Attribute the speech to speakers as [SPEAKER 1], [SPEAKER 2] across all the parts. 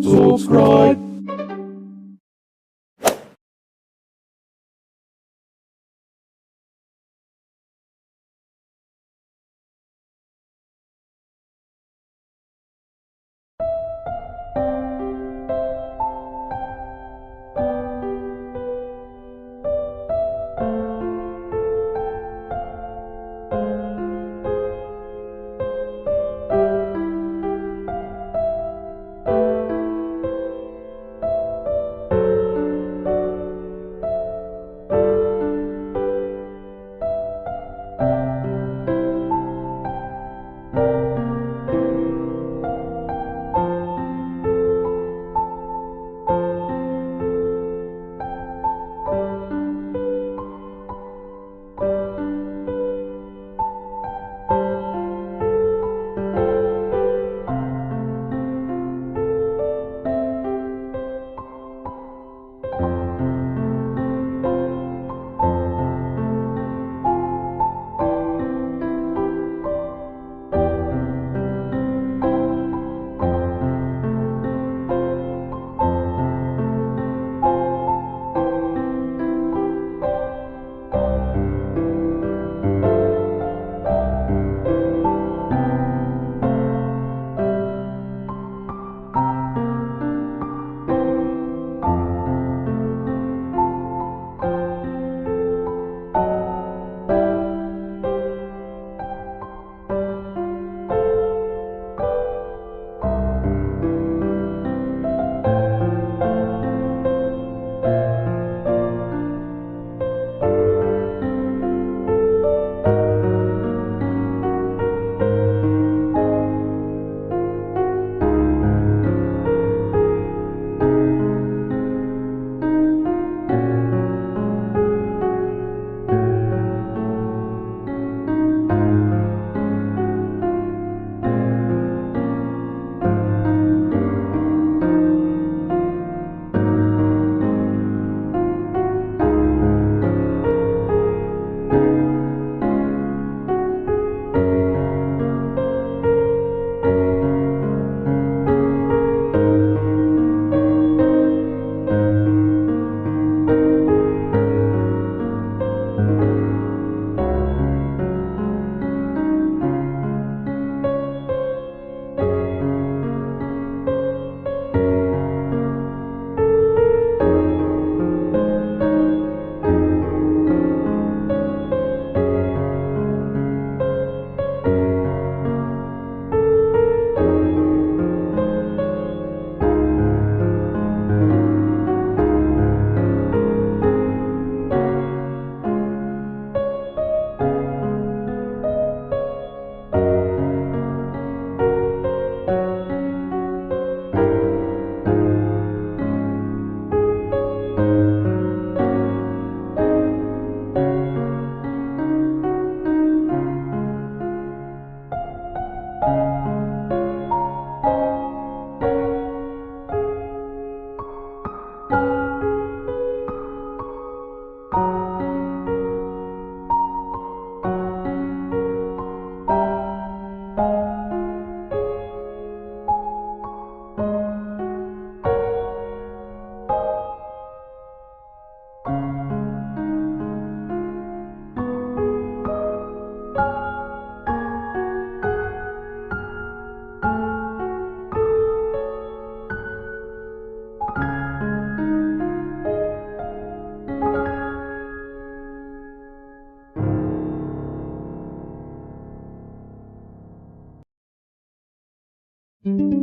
[SPEAKER 1] Subscribe.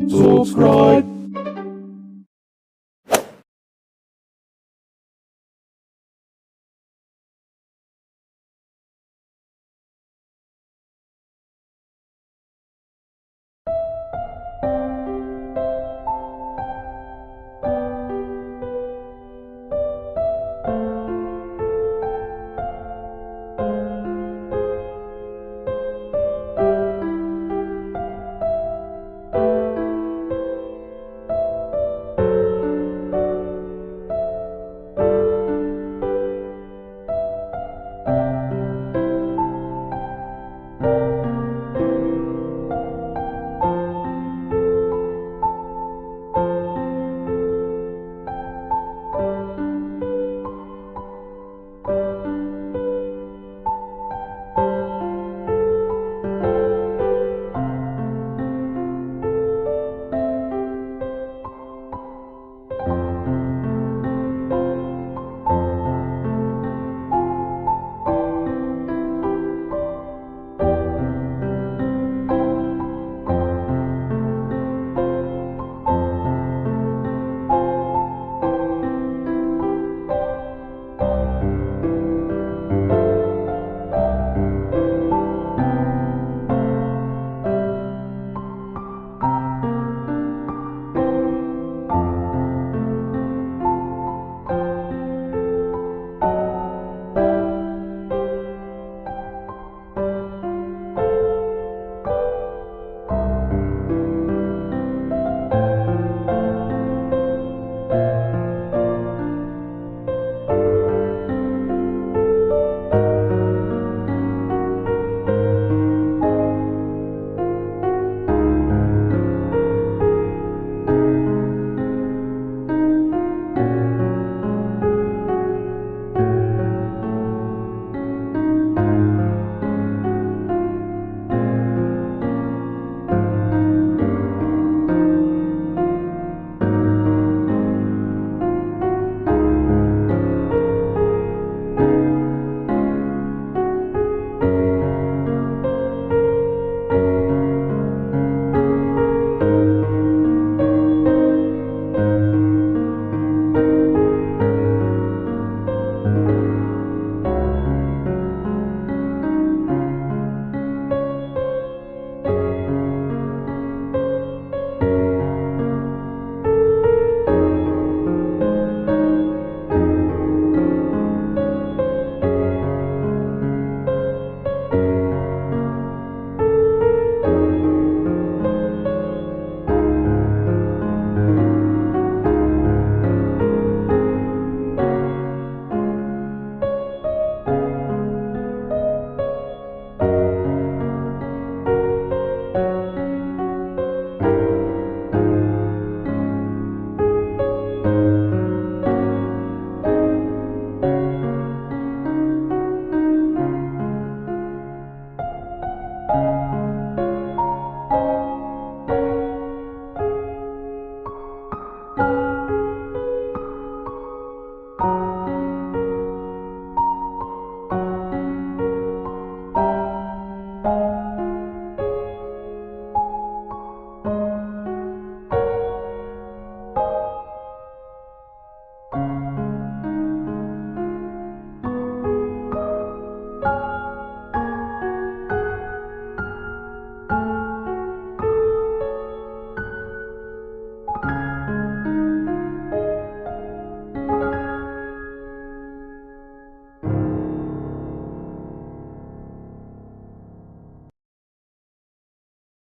[SPEAKER 1] Subscribe.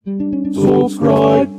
[SPEAKER 1] Subscribe.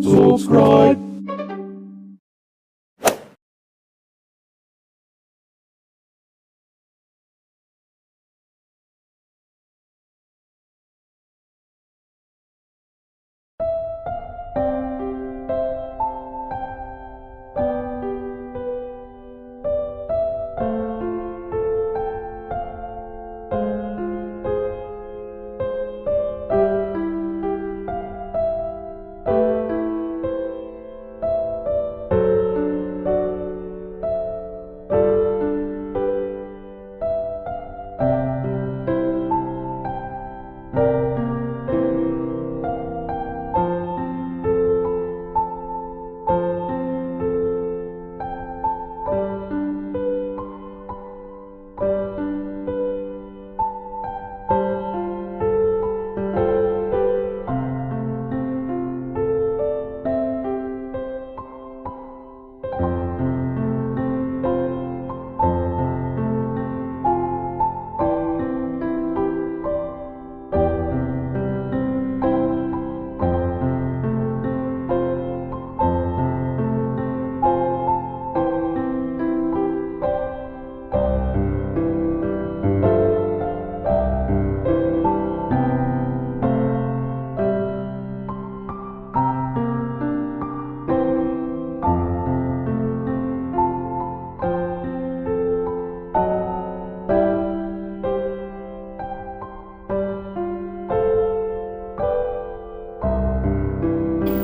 [SPEAKER 1] subscribe.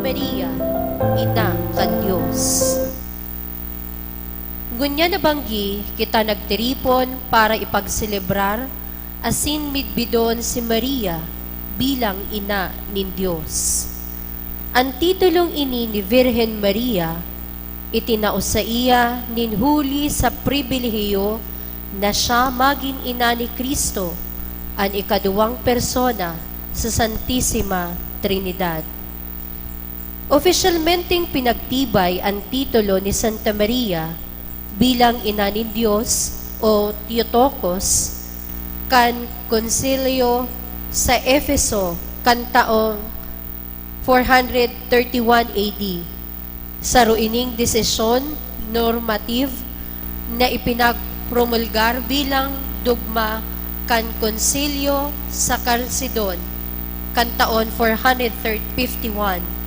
[SPEAKER 2] Maria, ina kan Diyos. Gunya nabanggi kita nagtiripon para ipagselebrar asin midbidon si Maria bilang ina nin Diyos. Ang titulong ini ni Virhen Maria itinao sa iya nin huli sa pribilehiyo na siya maging ina ni Kristo, ang ikaduwang persona sa Santissima Trinidad. Opisyalmenteng pinagtibay ang titulo ni Santa Maria bilang ina ni Diyos o Theotokos kan konsilyo sa Efeso kan taong 431 AD sa ruining desisyon normative na ipinagpromulgar bilang dogma kan konsilyo sa Chalcedon kan taon 451.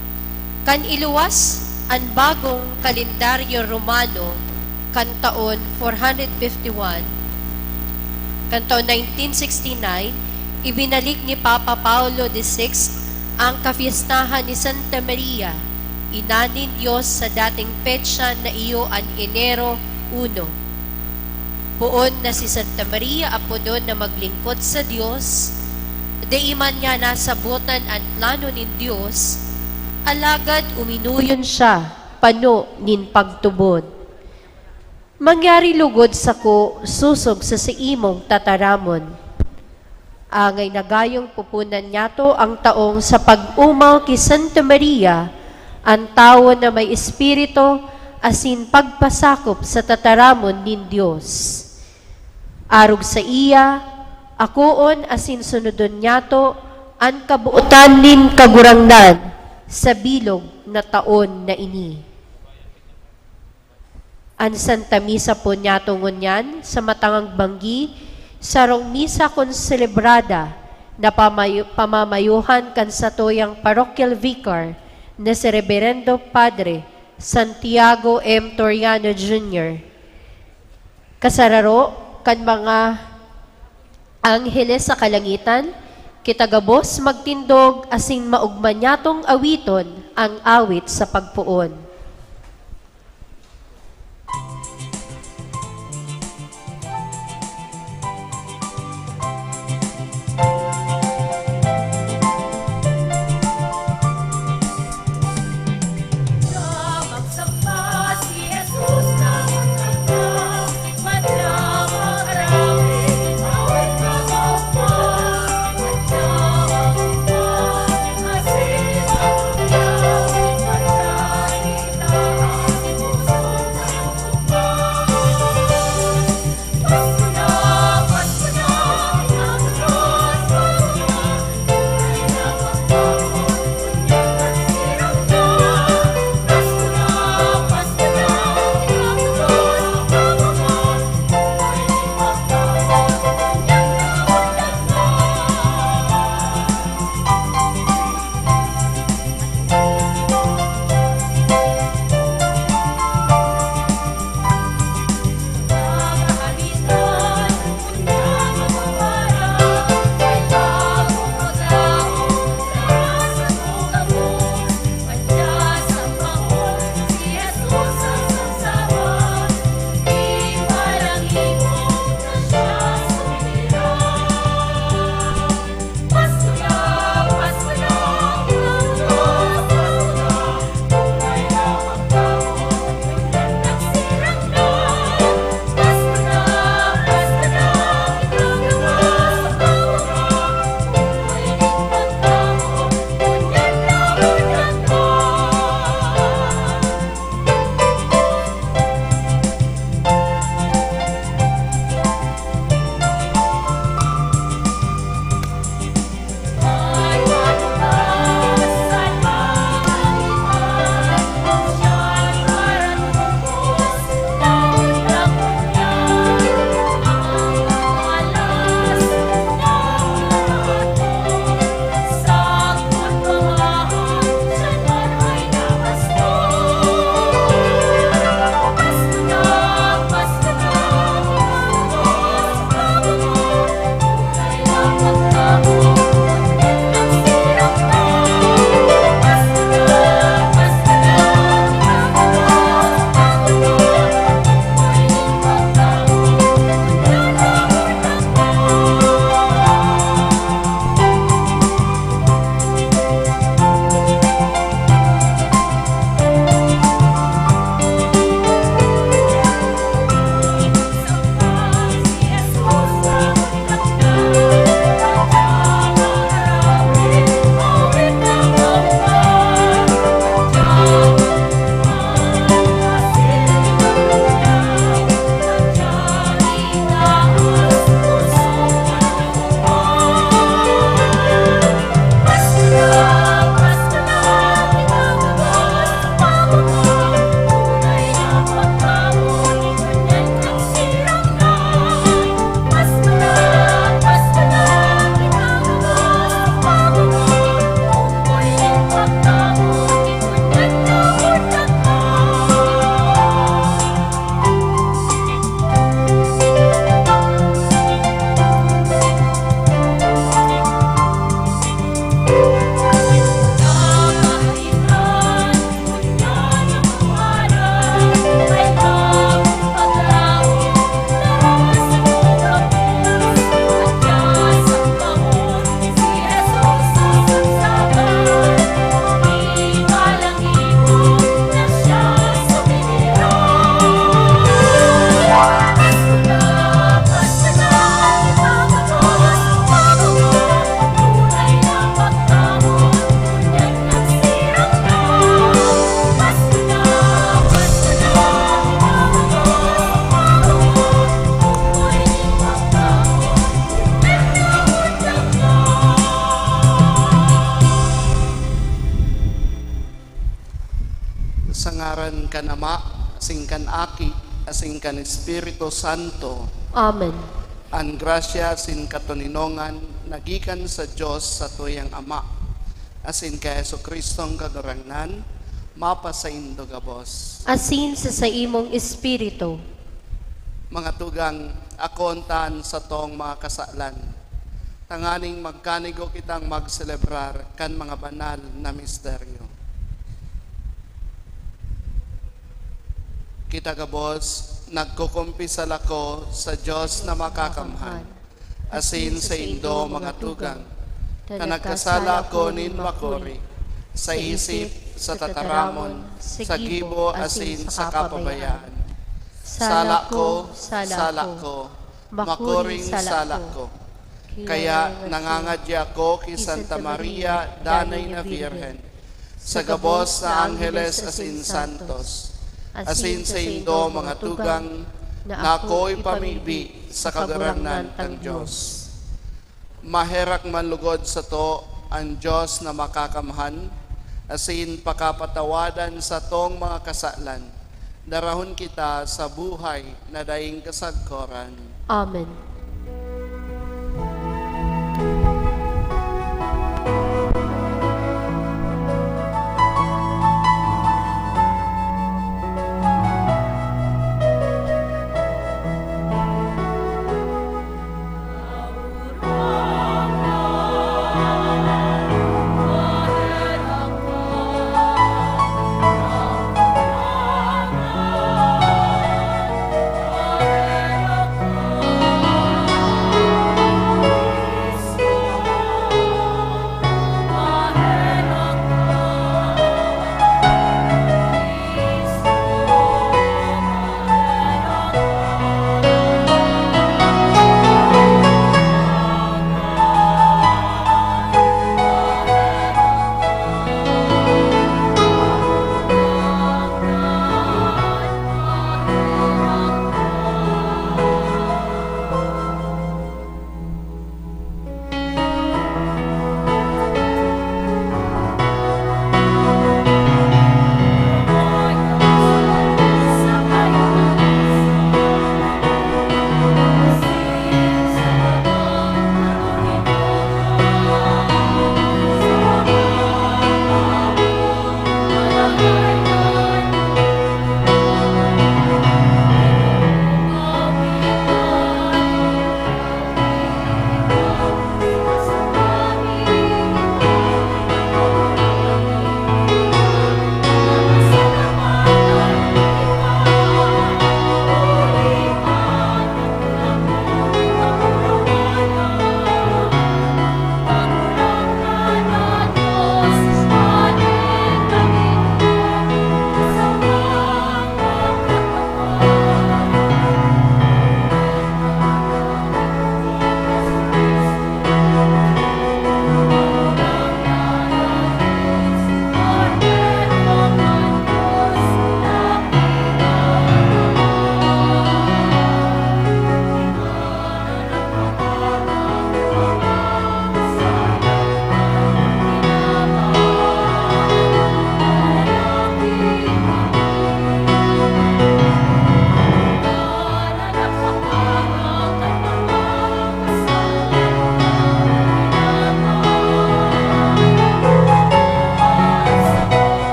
[SPEAKER 2] Kan iluwas ang bagong kalendaryo Romano kan taon 451, kan taon 1969, ibinalik ni Papa Paulo VI ang kafiestahan ni Santa Maria, ina ni Diyos sa dating petsa na iyo ang Enero 1. Buon na si Santa Maria apodon na maglingkod sa Diyos, daiman niya nasabutan ang plano ni Diyos, alagad uminuyon siya, pano nin pagtubod. Mangyari lugod sa ko, susog sa imong tataramon. Angay nagayong pupunan niya to ang taong sa pag-umaw ki Santa Maria, ang tao na may espiritu, asin pagpasakop sa tataramon nin Diyos. Arog sa iya, akoon asin sunodon niya to, ang kabuutan nin kagurangnan, sa bilog na taon na ini. Ang Santa Misa po niya tungon yan sa matangang banggi sa rong misa kon celebrada na pamamayuhan kan sa toyang parochial vicar na si Reverendo Padre Santiago M. Toriano Jr. Kasararo kan mga angheles sa kalangitan, kitagabos magtindog asing maugmanyatong awiton ang awit sa pagpuon.
[SPEAKER 1] ngaran kan Ama, asing kan Aki, asing kan Espiritu Santo.
[SPEAKER 2] Amen.
[SPEAKER 1] Ang grasya sin katuninongan nagikan sa Diyos sa tuyang Ama. Asin kay Jesucristong kagurangnan, mapasaindo gabos.
[SPEAKER 2] Asin sa imong espiritu.
[SPEAKER 1] Mga tugang, akontan sa tong mga kasalan. Tanganing magkanigo kitang magselebrar kan mga banal na misteryo. Kita gabos, nagkukumpisal ako sa Diyos na makakamhan, asin sa indo mga tugang, na nagkasala ko nin makori, sa isip, sa tataramon, sa gibo, asin sa kapabayaan. Sala ko, makoring sala ko. Kaya nangangadya ko kay Santa Maria, Danay na Virgen, sa gabos na Angeles asin Santos, asin sa indo mga tugang, na ako'y pamibi sa kagurangnan ng Diyos. Maherak manlugod sa to ang Diyos na makakamhan, asin pakapatawadan sa tong mga kasalan, darahon kita sa buhay na daing kasagkoran.
[SPEAKER 2] Amen.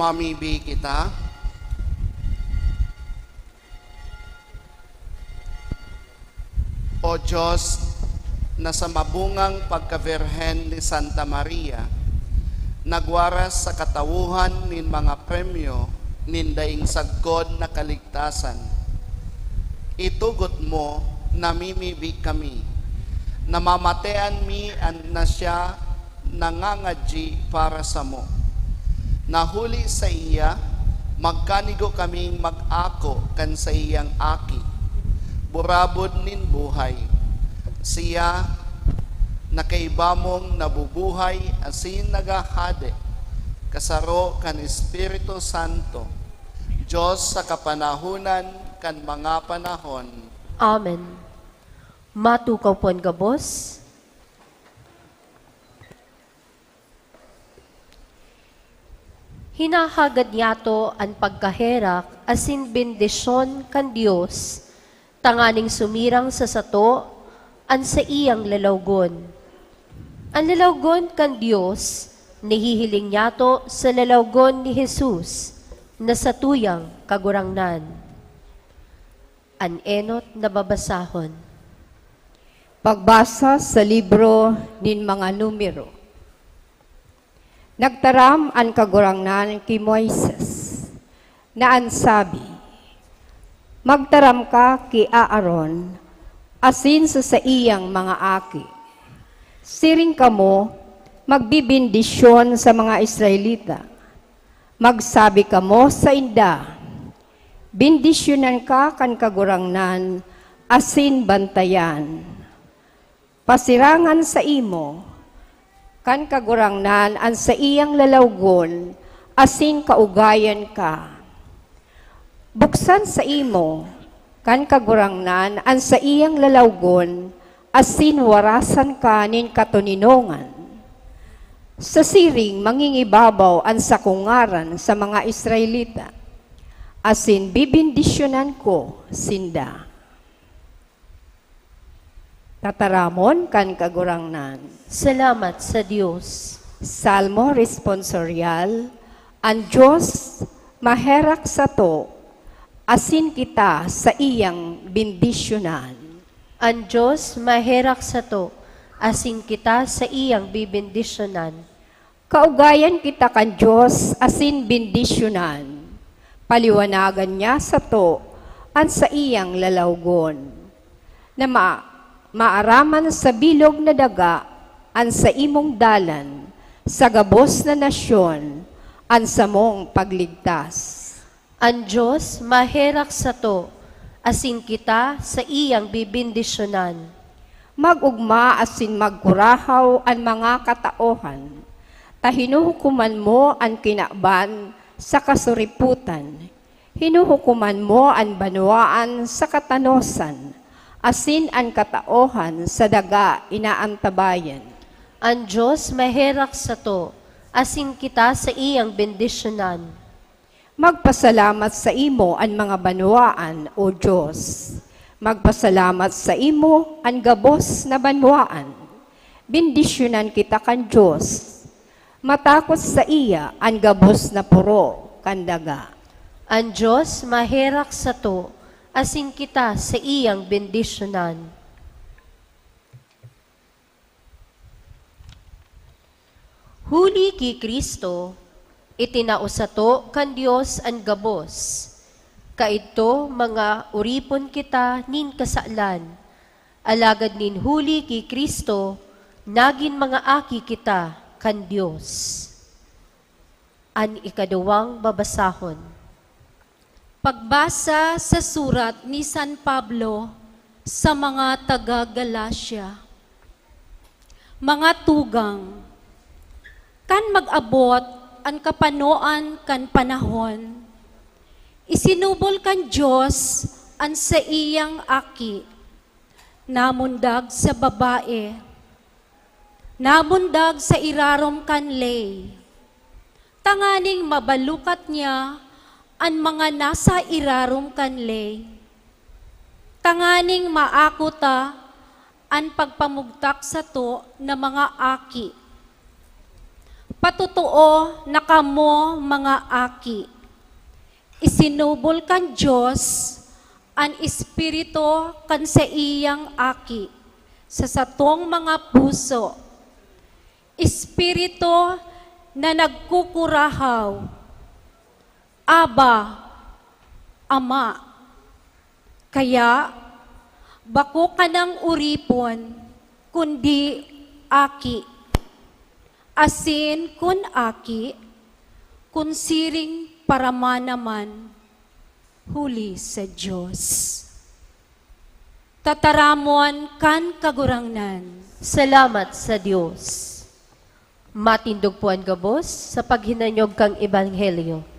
[SPEAKER 1] Mamibi kita. O Diyos, na sa mabungang pagkaberhen ni Santa Maria, nagwaras sa katawuhan nin mga premyo nin daing sagkod na kaligtasan, itugot mo, namimibig kami. Namamatean mi na siya nangangadji para sa mo. Nahuli sa iya, magkanigo kaming mag-ako kan sa iyang aki. Burabod nin buhay. Siya nakaibamong nabubuhay asin nagahade. Kasaro kan Espiritu Santo. Diyos sa kapanahunan kan mga panahon.
[SPEAKER 2] Amen. Matukaw pon gabos. Hinahagad niyato ang pagkaherak asin bendisyon kan Dios, tanganing sumirang sa sato, an sa iyang lalawgon. Ang lalawgon kan Dios, nihihiling niyato sa lalawgon ni Jesus, na sa tuyang kagurangnan. An enot na babasahon.
[SPEAKER 3] Pagbasa sa libro nin mga numero. Nagtaram ang kagurangnan kay Moises, na ansabi, magtaram ka kay Aaron, asin sa iyang mga aki. Siring kamo, magbibindisyon sa mga Israelita. Magsabi kamo sa inda, bindisyonan ka kan kagurangnan, asin bantayan. Pasirangan sa imo, kan kagurangnan an sa iyang lalawgon, asin kaugayan ka. Buksan sa imo, kan kagurangnan an sa iyang lalawgon, asin warasan ka nin katuninongan. Sa siring mangingibabaw an sakungaran sa mga Israelita, asin bibindisyonan ko sinda. Tataramon kan kagurangnan.
[SPEAKER 2] Salamat sa Diyos.
[SPEAKER 3] Salmo responsorial, ang Diyos maherak sa to, asin kita sa iyang bindisyonan.
[SPEAKER 2] Ang Diyos maherak sa to, asin kita sa iyang bibindisyonan.
[SPEAKER 3] Kaugayan kita kan Diyos, asin bindisyonan. Paliwanagan niya sa to, an sa iyang lalawgon. Na maaraman sa bilog na daga, an sa imong dalan, sa gabos na nasyon, an sa mong pagligtas.
[SPEAKER 2] Ang Diyos maherak sa to, asin kita sa iyang bibindisyonan.
[SPEAKER 3] Magugma asin magkurahaw ang mga kataohan, tahinuhukuman mo ang kinakban sa kasuriputan, hinuhukuman mo ang banwaan sa katanosan, asin ang kataohan sa daga inaantabayan.
[SPEAKER 2] Ang Diyos maherak sa to, asin kita sa iyang bendisyonan.
[SPEAKER 3] Magpasalamat sa imo ang mga banwaan, O Diyos. Magpasalamat sa imo ang gabos na banwaan. Bendisyonan kita kan Diyos. Matakot sa iya ang gabos na puro kan daga.
[SPEAKER 2] Ang Diyos maherak sa to, asin kita sa iyang bendisyonan. Huli ki Kristo, itinausato kan Dios ang gabos. Kaito mga uripon kita nin kasalan. Alagad nin huli ki Kristo, nagin mga aki kita kan Dios. An ikaduwang babasahon.
[SPEAKER 4] Pagbasa sa surat ni San Pablo sa mga taga-Galacia. Mga tugang, kan mag-abot ang kapanoan kan panahon, isinubol kan Diyos ang sa iyang aki, namundag sa babae, namundag sa irarom kan lay, tanganing mabalukat niya ang mga nasa irarom kan lay, tanganing maakuta ang pagpamugtak sa to na mga aki. Patutuo na kamo mga aki, isinubol kan Diyos ang Espiritu kan sa iyang aki, sa satong mga puso. Espiritu na nagkukurahaw, Aba, Ama, Kaya, bako ka ng uripon, kundi aki. Asin kun aki, kun siring paramanaman, huli sa Diyos. Tataramon kan kagurangnan.
[SPEAKER 2] Salamat sa Diyos. Matindog po ang gabos sa paghinanyog kang Ebanghelyo.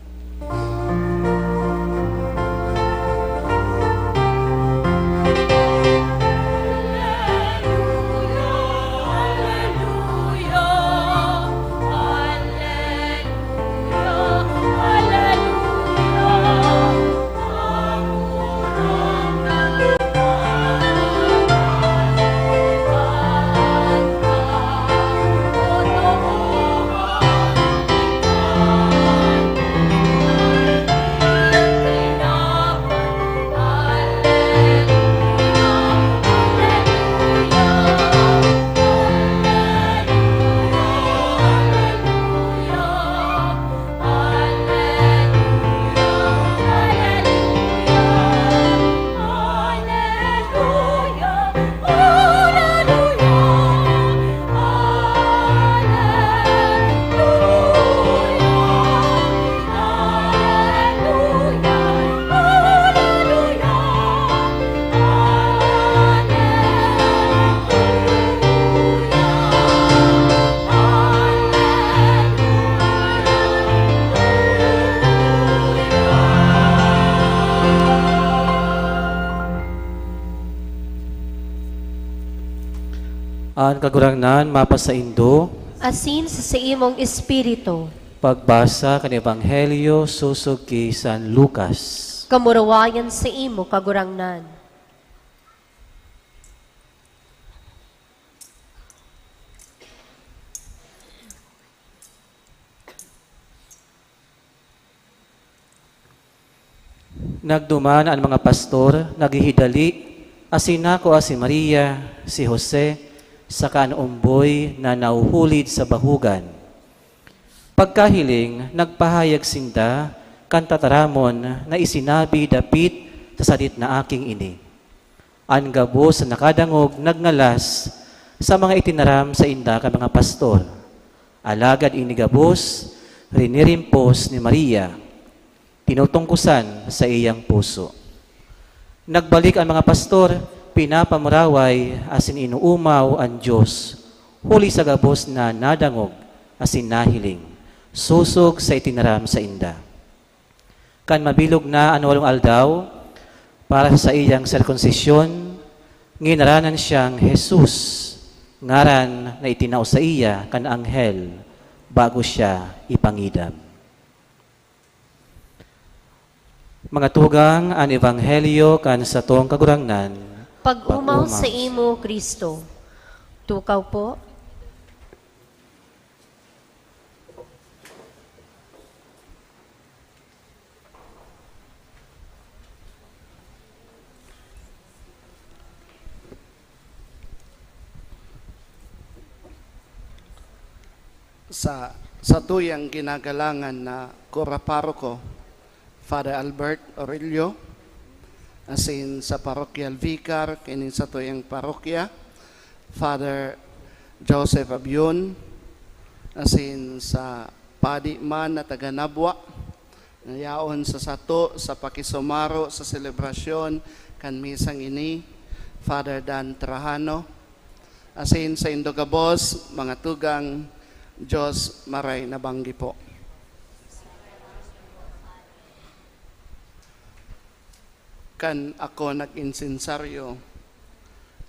[SPEAKER 5] Ang kagurangnan mapasaindo,
[SPEAKER 2] Asin sa imong espiritu,
[SPEAKER 5] pagbasa kan Ebanghelyo susog ki San Lucas.
[SPEAKER 2] kamurawayan sa imo kagurangnan.
[SPEAKER 5] Nagduman ang mga pastor, naghihidali, asinako si Maria, si Jose, sa kaanumboy na nauhulid sa bahugan. Pagkahiling, nagpahayag sinda, kantataramon na isinabi dapit sa sadit na aking ini. Ang gabos sa nakadangog nagngalas sa mga itinaram sa inda ka mga pastor. Alagad inigabos, rinirimpos ni Maria, tinutungkusan sa iyang puso. Nagbalik ang mga pastor, pinapamuraway asin inuumaw ang Diyos, huli sa gabos na nadangog asin nahiling, susog sa itinaram sa inda. Kan mabilog na ang 8 aldaw, para sa iyang sirkunsisyon, nginaranan siyang Jesus, ngaran na itinao sa iya kan anghel, bago siya ipangidam. Mga tugang ang Ebanghelyo kan sa tong kagurangnan,
[SPEAKER 2] Pag-umaw sa imo, Kristo. Tukaw po.
[SPEAKER 1] Sa tuyang ginagalangan na Kuraparoko, Father Albert Aurelio, asin sa parokyal vicar, kinin sa tuyang parokya, Father Joseph Abion, asin sa padi man na taga Nabwa, nayaon sa sato, sa pakisumaro, sa selebrasyon, kan misang ini, Father Dan Trajano, asin sa Indogabos, mga tugang, Diyos maray nabanggi po. Kan ako nag-insinsaryo,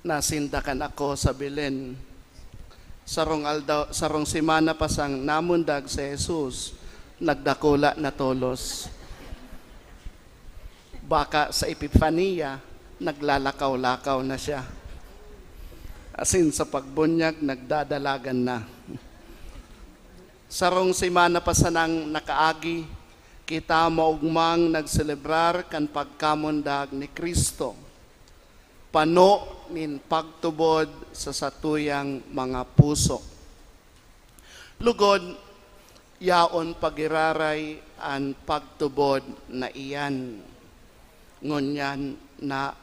[SPEAKER 1] nasindakan ako sa Belen. Sarong simana pa sang namundag si Jesus, nagdakula na tolos. Baka sa Epifania, naglalakaw-lakaw na siya. Asin sa pagbunyag, nagdadalagan na. Sarong simana pa sa nang nakaagi, kita maugmang nagselebrar kan pagkamundag ni Kristo. Pano nin pagtubod sa satuyang mga puso. Lugod, yaon pagiraray ang pagtubod na iyan. Ngunyan, na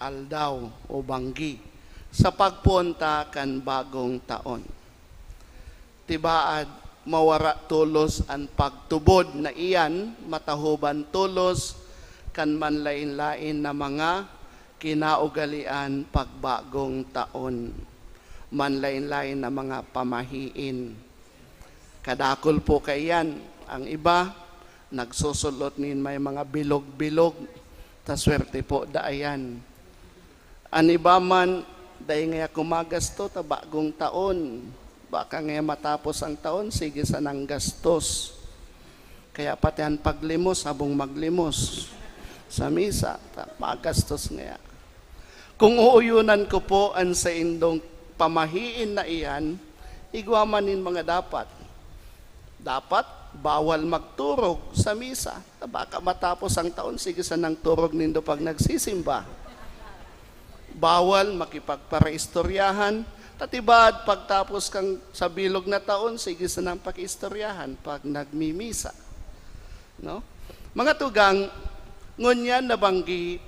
[SPEAKER 1] aldaw o banggi sa pagpunta kan bagong taon. Tibaad mawara tulos ang pagtubod na iyan, matahuban tulos kan manlain-lain na mga kinaugalian pagbagong taon. Manlain-lain na mga pamahiin. Kadakol po kayan. Ang iba, nagsusulot nin may mga bilog-bilog, taswerte po daayan. Ang iba man, dahil nga kumagasto ta bagong taon, baka nga matapos ang taon, sige sa nang gastos. Kaya pati ang paglimos, habang maglimos sa misa, magastos nga. Kung uuyunan ko po ang sa indong pamahiin na iyan, igwamanin mga dapat. Dapat, bawal magturog sa misa. Baka matapos ang taon, sige sa nang turog nindo pag nagsisimba. Bawal makipagparaistoryahan. Tatibad, pagtapos kang sa bilog na taon, sige sa nang pakiistoryahan pag nagmimisa. No? Mga tugang, ngunyan na banggi,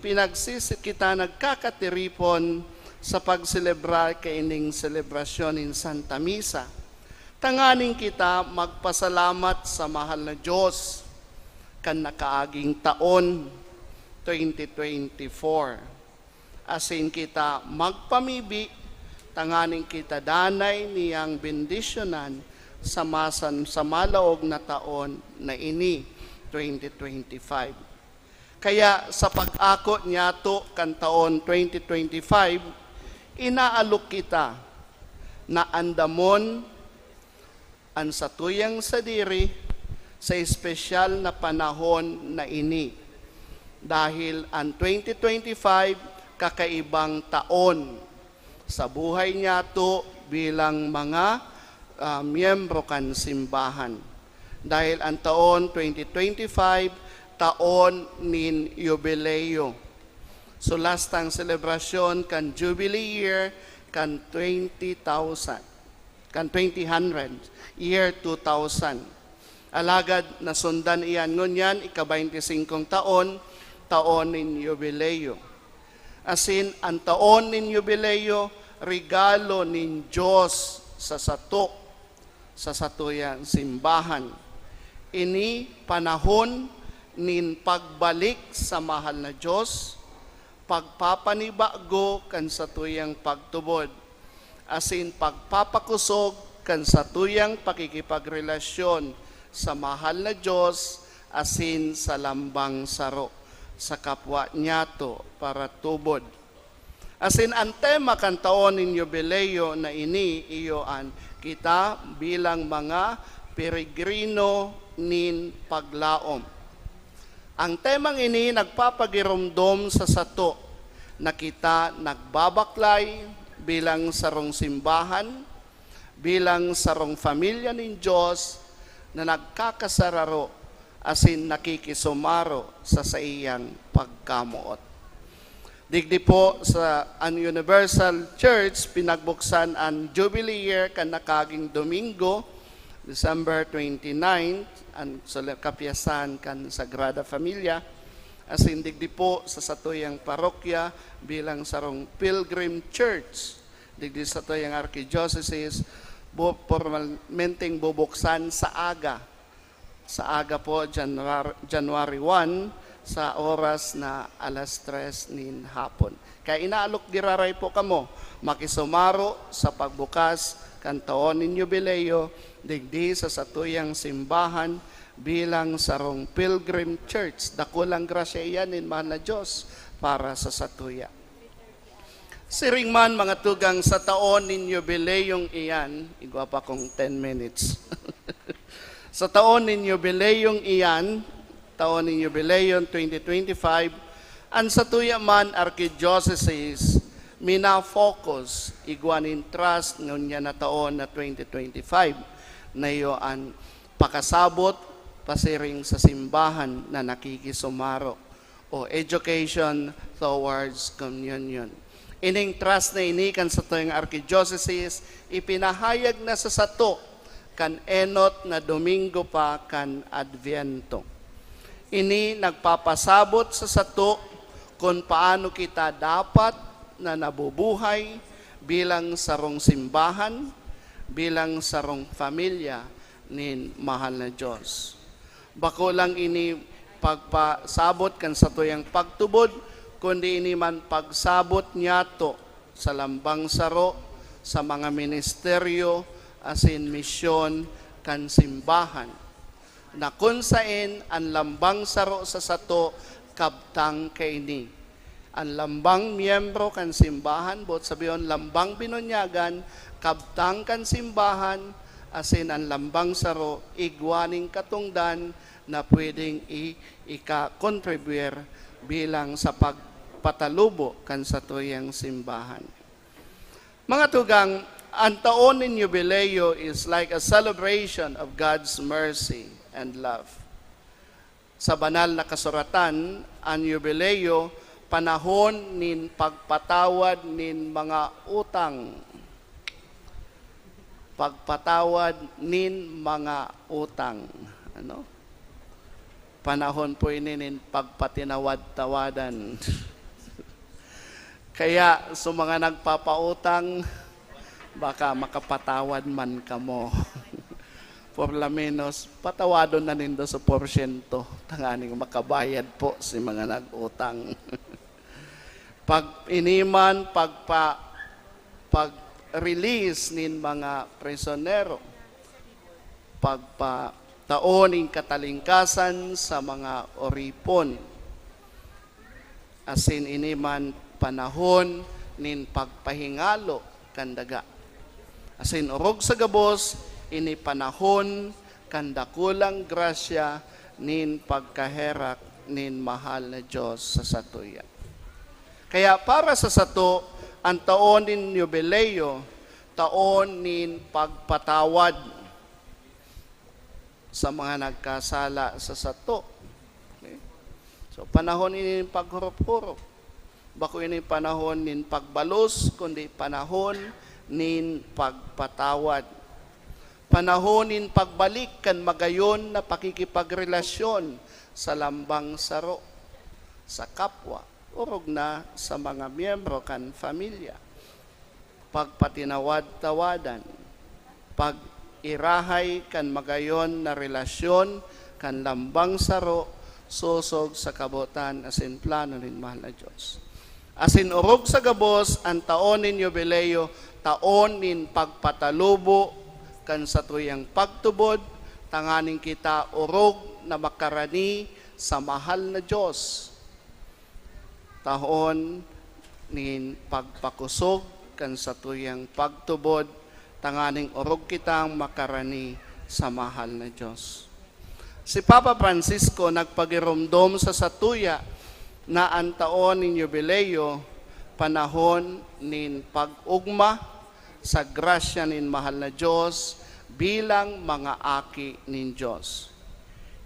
[SPEAKER 1] kita nagkakatiripon sa pagselebrar kaining selebrasyon in Santa Misa. Tanganing kita magpasalamat sa mahal na Diyos kan nakaaging taon 2024. Asin kita magpamibi, tanganing kita danay niyang bendisyonan sa malaog na taon na ini 2025. Kaya sa pag-ako niya to kan taon 2025, inaalok kita na andamon ang satuyang sadiri sa espesyal na panahon na ini. Dahil ang 2025 kakaibang taon sa buhay niya to bilang mga miyembro kan simbahan. Dahil ang taon 2025 taon nin jubileo. So last ang selebrasyon kan Jubilee year kan 2000, year 2000. Alagad nasundan iyan ngunyan, ika-25 taon nin jubileo. Asin, ang taon nin jubileo, regalo nin Diyos sa satuyang simbahan. Ini panahon nin pagbalik sa mahal na Diyos, pagpapanibago kan satuyang pagtubod, asin pagpapakusog kan satuyang pakikipagrelasyon sa mahal na Diyos, asin sa lambang saro sa kapwa niyato para tubod. Asin ang tema kan taon nin jubileo na ini iyoan kita bilang mga peregrino nin paglaom. Ang temang ini nagpapagirumdom sa sato na kita nagbabaklay bilang sarong simbahan, bilang sarong pamilya ng Diyos na nagkakasararo asin nakikisumaro sa iyang pagkamuot. Digdi po sa ang Universal Church, pinagbuksan ang Jubilee year kan nakaging Domingo, December 29, ang kapiyasan kan Sagrada Familia, asin digdi po sa satuyang parokya bilang sarong Pilgrim Church, digdi sa satuyang Archdiocese, formalmenteng bubuksan sa aga. Sa aga po, January 1, sa oras na 3:00 nin hapon. Kaya inaalok diraray po kamo, makisumaro sa pagbukas kan taon nin jubileo, digdi sa satuyang simbahan bilang sarong Pilgrim Church. Dakulang grasya iyan nin mahal na Diyos para sa satuya. Siring man mga tugang sa taon nin jubileong iyan, igwa pa kong 10 minutes. Sa taon nin jubileong iyan, taon nin jubileong 2025, ang satuya man Archdiocese mina-focus igwanin trust ngunya na taon na 2025 na iyo ang pakasabot pasiring sa simbahan na nakikisumaro o education towards communion. Ining trust na ini kan sa tuyong Archdiocese ipinahayag na sa sato kan enot na Domingo pa kan Adviento. Ini nagpapasabot sa sato kung paano kita dapat na nabubuhay bilang sarong simbahan, bilang sarong pamilya nin mahal na Diyos. Bako lang ini pagpasabot kan sa tuyang pagtubod, kundi ini man pagsabot niyato sa lambang saro, sa mga ministeryo, asin misyon kan simbahan. Na kung sain ang lambang saro sa sato, kabtang kaini. Ang lambang miyembro kan simbahan, bot sabiyon lambang binunyagan, kabtang kan simbahan, asin ang lambang saro, igwaning katungdan na pwedeng ika-contribute bilang sa pagpatalubo kan sa tuyang simbahan. Mga tugang, ang taon ng Jubileo is like a celebration of God's mercy and love. Sa banal na kasuratan, ang Jubileo, panahon nin pagpatawad nin mga utang. Pagpatawad nin mga utang. Ano? Panahon po ini nin pagpatinawad-tawadan. Kaya sa mga nagpapautang, baka makapatawad man kamo. For la menos, patawadon na nindo sa porsyento. Tanganing makabayad po si mga nag-utang. Pag iniman, pag-release nin mga presonero, pagpataoning katalingkasan sa mga oripon, asin iniman panahon nin pagpahingalo kandaga. Asin orog sa gabos, ini panahon kandakulang grasya nin pagkaherak nin mahal na Diyos sa satuya. Kaya para sa sato, ang taon nin Jubileo, taon nin pagpatawad sa mga nagkasala sa sato. Okay? So panahon ini paghurup-hurup. Bako ini panahon nin pagbalos, kundi panahon nin pagpatawad. Panahon nin pagbalik kan magayon na pakikipagrelasyon sa lambang saro, sa kapwa, urog na sa mga miyembro kan familia. Pagpatinawad-tawadan, pag-irahay kan magayon na relasyon kan lambang saro, susog sa kabutan asin plano nin mahal na Diyos. Asin urog sa gabos, ang taon nin Jubileo, taon nin pagpatalubo, kan sa tuyang pagtubod, tanganing kita urog na makarani sa mahal na Diyos. Taon nin pagpakusog, kan sa tuyang pagtubod, tanganing urog kitang makarani sa mahal na Diyos. Si Papa Francisco nagpagirumdom sa satuya, na ang taon ng Jubileo, panahon nin pag-ugma sa grasya nin mahal na Diyos bilang mga aki nin Diyos.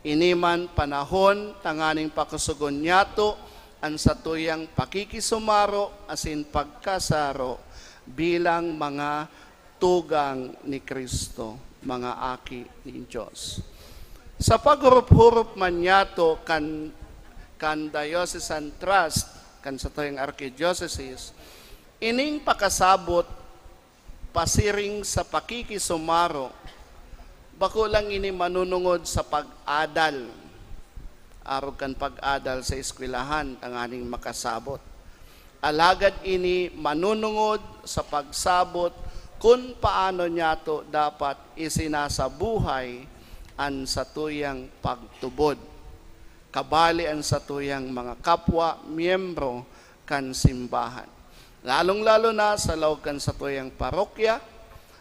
[SPEAKER 1] Iniman panahon tanganing pakusugon niyato ang satuyang pakikisumaro asin pagkasaro bilang mga tugang ni Kristo, mga aki ni Diyos. Sa paghurup-hurup man niyato kan diocesan trust, kan sa tuyang archdiocese, ining pakasabot, pasiring sa pakikisumaro, bako lang ini manunungod sa pag-adal, arog kan pag-adal sa eskwelahan, ang aning makasabot. Alagad ini manunungod sa pagsabot, kung paano niya to dapat isinasabuhay ang satuyang pagtubod. Kabali ang satuyang mga kapwa, miyembro kan simbahan. Lalong-lalo na sa laog kan satuyang parokya,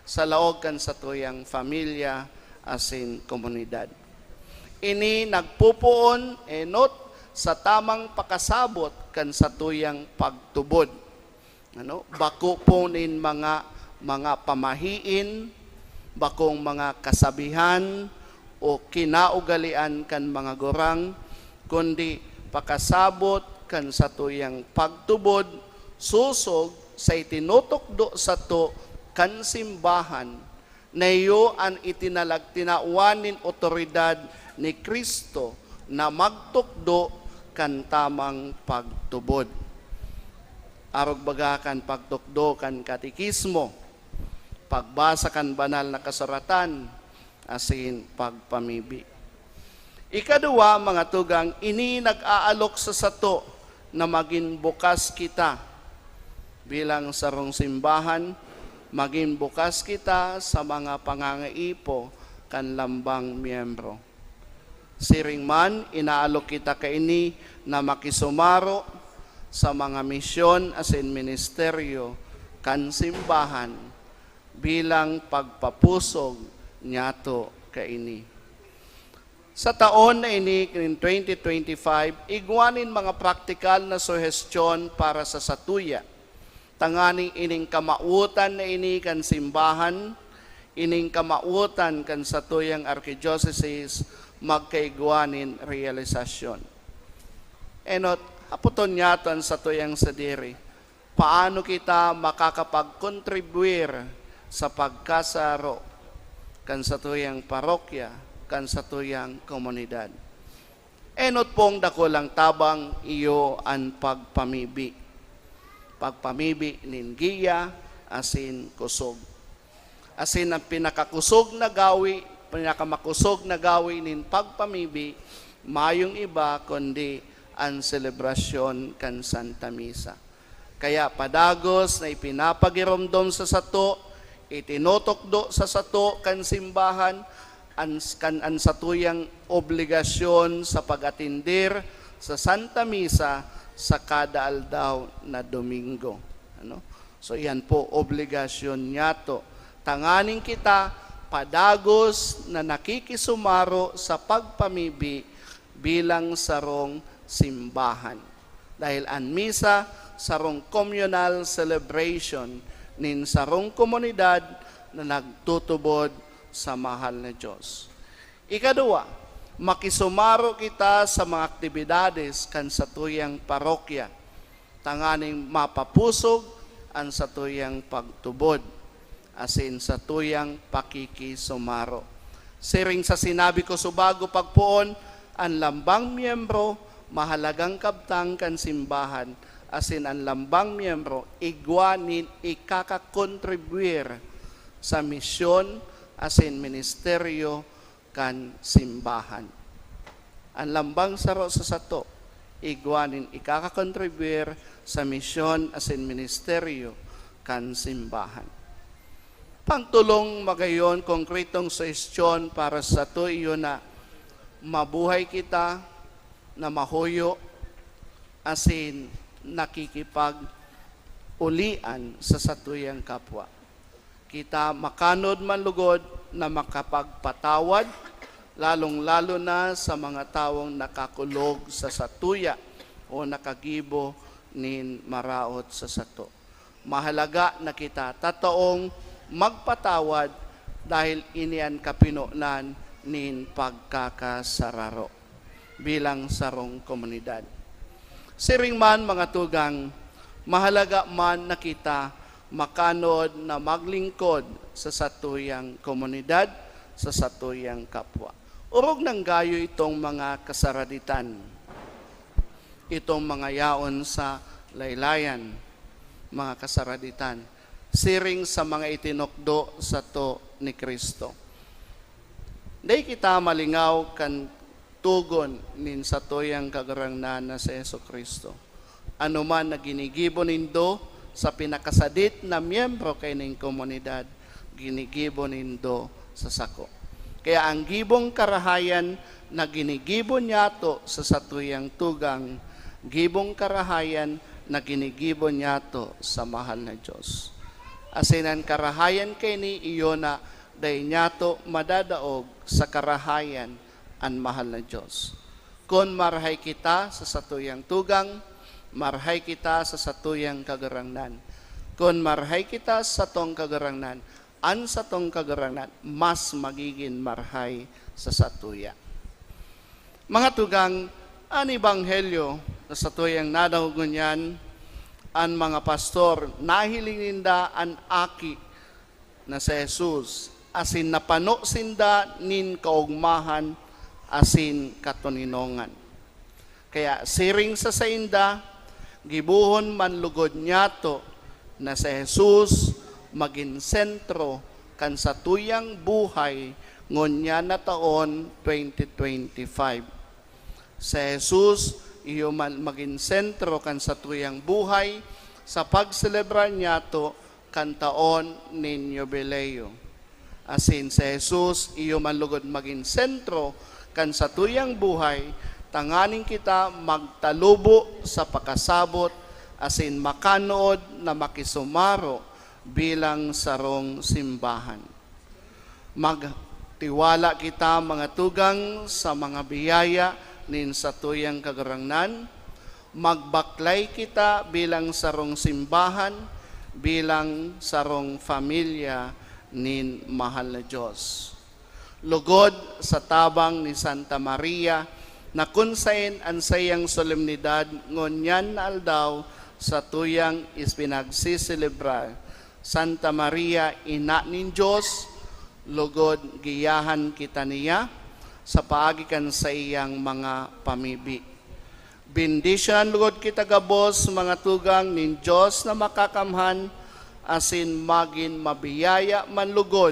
[SPEAKER 1] sa laog kan satuyang familia, asin komunidad. Ini nagpupuon enot sa tamang pakasabot kan satuyang pagtubod. Bako po nin mga pamahiin, bakong mga kasabihan o kinaugalian kan mga gorang, kundi pakasabot kan satuyang pagtubod, susog sa itinutokdo sa to kan simbahan, na iyo ang itinalagtinauanin otoridad ni Kristo na magtukdo kan tamang pagtubod. Arog baga kan pagtukdo kan katikismo, pagbasa kan banal na kasuratan, asin pagpamibi. Ikadua, mga tugang, ini nag-aalok sa sato na maging bukas kita bilang sarong simbahan, maging bukas kita sa mga pangangaipo kan lambang miyembro. Siring man, inaalok kita kaini na makisumaro sa mga misyon asin ministeryo kan simbahan bilang pagpapusog nyato kaini. Sa taon na ini, in 2025, igwanin mga praktikal na suhestyon para sa satuya. Tanganing ining kamautan na ini kan simbahan, ining kamautan kan satuyang archdiocese, magkaigwanin realisasyon. Enot, haputon yaton satuyang sadiri, paano kita makakapag-contribuir sa pagkasaro kan satuyang parokya, kan satuyang komunidad. Enot pong dakulang tabang iyo ang pagpamibi. Pagpamibi nin giya, asin kusog. Asin ang pinakakusog na gawi, pinakamakusog na gawi nin pagpamibi, mayong iba kundi ang selebrasyon kan Santa Misa. Kaya padagos na ipinapagiromdom sa sato, itinotokdo sa sato kan simbahan, ang satuyang obligasyon sa pag-atindir sa Santa Misa sa kada aldaw na Domingo. So yan po, obligasyon nyato. Tanganing kita padagos na nakikisumaro sa pagpamibi bilang sarong simbahan. Dahil ang misa, sarong communal celebration nin sarong komunidad na nagtutubod sa mahal na Diyos. Ikadua, makisumaro kita sa mga aktibidades kan satuyang parokya. Tanganing mapapusog ang satuyang pagtubod, asin satuyang pakikisumaro. Siring sa sinabi ko subago pagpuon, ang lambang miyembro, mahalagang kabtang kan simbahan, asin ang lambang miyembro, igwanin ikakakontribuir sa misyon, asin ministeryo kan simbahan. Ang lambang saro sa sato, igwanin ikakakontribuir sa misyon, asin ministeryo kan simbahan. Pangtulong magayon, konkretong suhestyon para sa to iyo na mabuhay kita na mahuyo, asin nakikipag-ulian sa satuyang kapwa. Kita makanod man lugod na makapagpatawad, lalong-lalo na sa mga tawong nakakulog sa satuya o nakagibo nin maraot sa sato. Mahalaga na kita tataong magpatawad dahil inian kapinunan nin pagkakasararo bilang sarong komunidad. Siring man mga tugang, mahalaga man na kita makanod na maglingkod sa satuyang komunidad, sa satuyang kapwa. Urog ng gayo itong mga kasaraditan, itong mga yaon sa laylayan, mga kasaraditan, siring sa mga itinokdo sa to ni Kristo. Day kita malingaw kan tugon nin satuyang kagarangnan na si Yesu Kristo. Ano man na ginigibo nindo sa pinakasadit na miyembro kay ning komunidad, ginigibo nindo sa sako. Kaya ang gibong karahayan na ginigibo niyato sa satuyang tugang, gibong karahayan na ginigibo niyato sa mahal na Diyos. Asinan karahayan kay ni iyo na day niyato madadaog sa karahayan ang mahal na Diyos. Kung marhay kita sa satuyang tugang, marhay kita sa satuyang kagarangnan. Kung marhay kita sa tong kagarangnan, an sa tong kagarangnan, mas magiging marhay sa satuya. Mga tugang, ang ebanghelyo na satuyang nadahugon yan, ang mga pastor, nahiling ninda ang aki na si Jesus, asin napano sinda nin kaugmahan, asin katuninongan. Kaya siring sa sainda, gibuhon man lugod niyato na si Jesus maging sentro kan sa tuyang buhay ngonya na taon 2025. Si Jesus iyo man maging sentro kan sa tuyang buhay sa pagselebrar niyato kan taon nin jubileo. Asin si Jesus iyo man lugod maging sentro kan sa tuyang buhay, tanganing kita magtalubo sa pakasabot asin makanood na makisumaro bilang sarong simbahan. Magtiwala kita mga tugang sa mga biyaya nin sa tuyang kagarangnan. Magbaklay kita bilang sarong simbahan, bilang sarong familia nin mahal na Diyos. Lugod sa tabang ni Santa Maria, na kunsain ang sayang solemnidad ngonyan na aldaw sa tuyang ispinagsisilibrar. Santa Maria, ina nin Diyos, lugod giyahan kita niya sa paagikan sa iyang mga pamibi. Bendisyon lugod kita gabos mga tugang nin Diyos na makakamhan, asin magin mabiyaya man lugod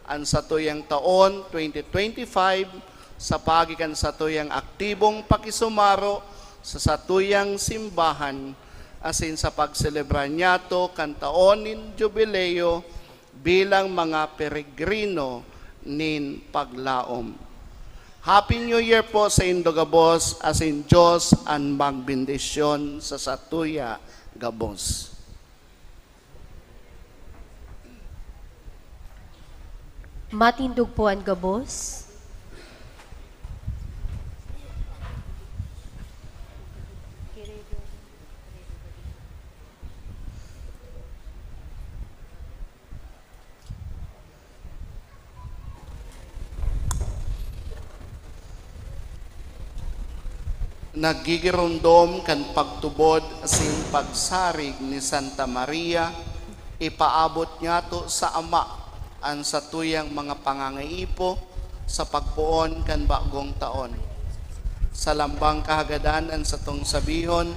[SPEAKER 1] ang sa tuyang taon 2025 sa pagikan sa tuyang aktibong pakisumaro sa satuyang simbahan asin sa pagselebrar niyato kan taon nin jubileo bilang mga peregrino nin paglaom. Happy New Year po sa Indo Gabos asin Diyos ang magbendisyon sa satuya Gabos.
[SPEAKER 2] Matindog po ang gabos.
[SPEAKER 1] Nagigirondom kan pagtubod asin pagsarig ni Santa Maria, ipaabot niya to sa Ama ang sa tuyang mga pangangaipo sa pagpuon kan bagong taon. Sa lambang kahagadan ang sa tong sabihon,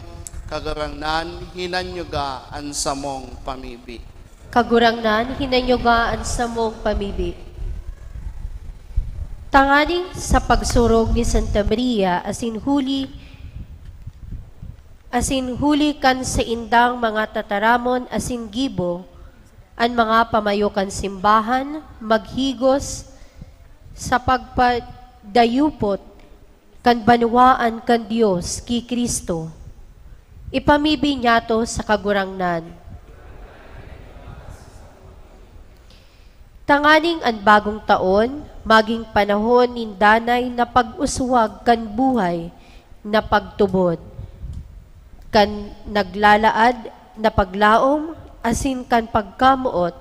[SPEAKER 1] kagarangnan hinanyuga ang samong pamibi.
[SPEAKER 2] Kagurangnan, hinanyuga ang samong pamibi. Tanganing sa pagsurog ni Santa Maria, asin huli kan sa indang mga tataramon asin gibo, ang mga pamayukan simbahan, maghigos sa pagpadayupot kan banwaan kan Dios ki Kristo. Ipamibi niya to sa kagurangnan. Tanganing ang bagong taon, maging panahon nin danay na pag-uswag kan buhay na pagtubod, kan naglalaad na paglaom, asin kan pagkamuot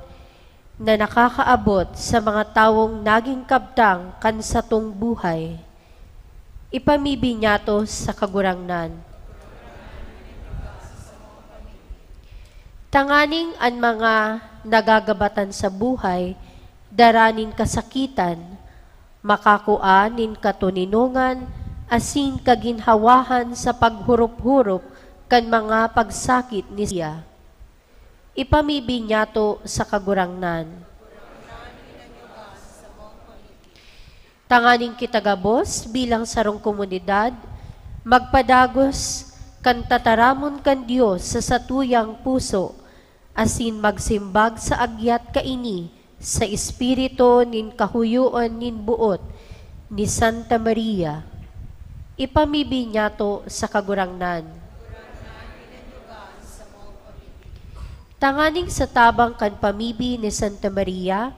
[SPEAKER 2] na nakakaabot sa mga tawong naging kabtang kan satong buhay. Ipamibi niya to sa kagurangnan. Tanganing ang mga nagagabatan sa buhay, daranin kasakitan, makakuanin katuninungan, asin kaginhawahan sa paghurup-hurup kan mga pagsakit ni siya. Ipamibi niya to sa kagurangnan. Tanganing kitagabos bilang sarong komunidad, magpadagos kan tataramon kan Dios sa satuyang puso, asin magsimbag sa agyat kaini sa espiritu nin kahuyuan nin buot ni Santa Maria. Ipamibi niya to sa kagurangnan. Tanganing sa tabang kan pamibi ni Santa Maria,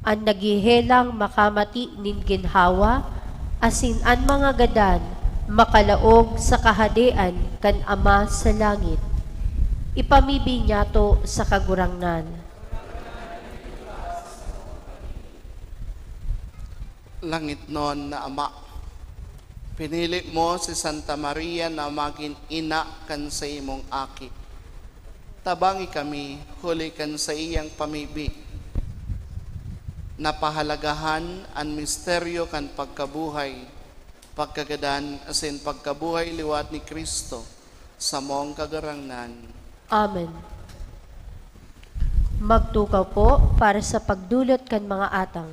[SPEAKER 2] ang nagihelang makamati nin ginhawa, asin ang mga gadan makalaog sa kahadean kan Ama sa langit. Ipamibi niya to sa kagurangnan.
[SPEAKER 1] Langit non na Ama, pinili mo si Santa Maria na maging ina kan sa imong aki. Tabangi kami, huli kan sa iyang pamibi. Napahalagahan ang misteryo kan pagkabuhay, pagkagadan asin pagkabuhay liwat ni Kristo sa mong kagarangnan.
[SPEAKER 2] Amen. Magtukaw po para sa pagdulot kan mga atang.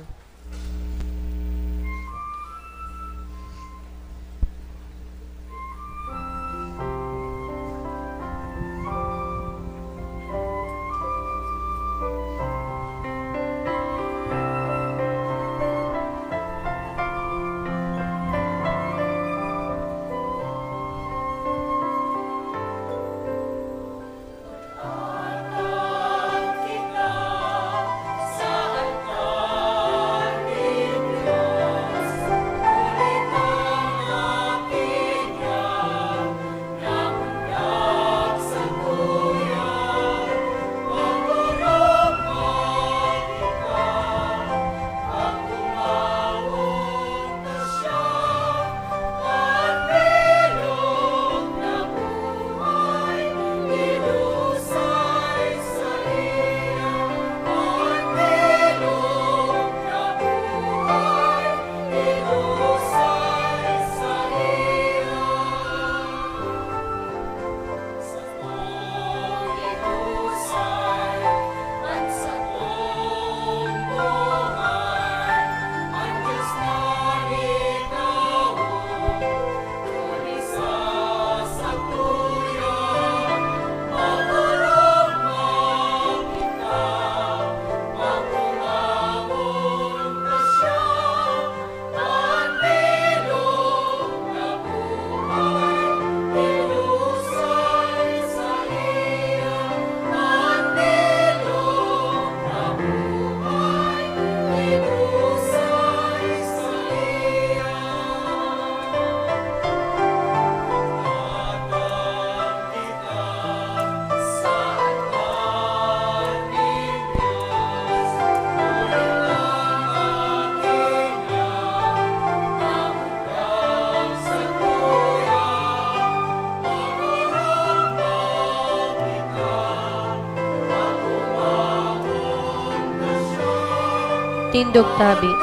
[SPEAKER 2] Tindog tabi.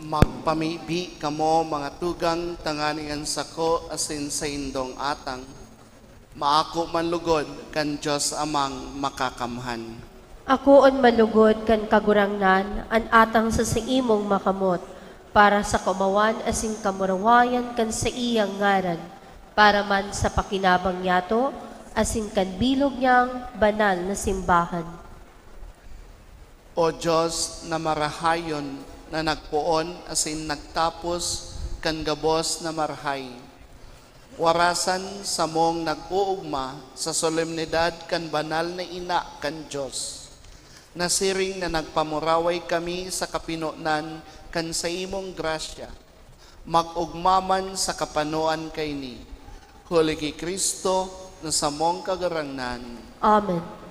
[SPEAKER 1] Magpamibi kamo mga tugang tanganian sako asin sa indong atang, maako manlugod kan Diyos amang makakamhan.
[SPEAKER 2] Akoon malugod kan kagurangnan, an atang sa imong makamot, para sa kumawan asing kamurawayan kan sa iyang ngaran, para man sa pakinabang yato, asing kan bilog niyang banal na simbahan.
[SPEAKER 1] O Diyos na marahayon, na nagpuon asin nagtapos kan gabos na marhay. Warasan sa mong nag-uugma sa solemnidad kan banal na ina kan Diyos. Nasiring na nagpamuraway kami sa kapinunan kan sa imong grasya. Mag-ugmaman sa kapanuan kay ni. Huli kay Kristo na sa mong kagarangnan.
[SPEAKER 2] Amen.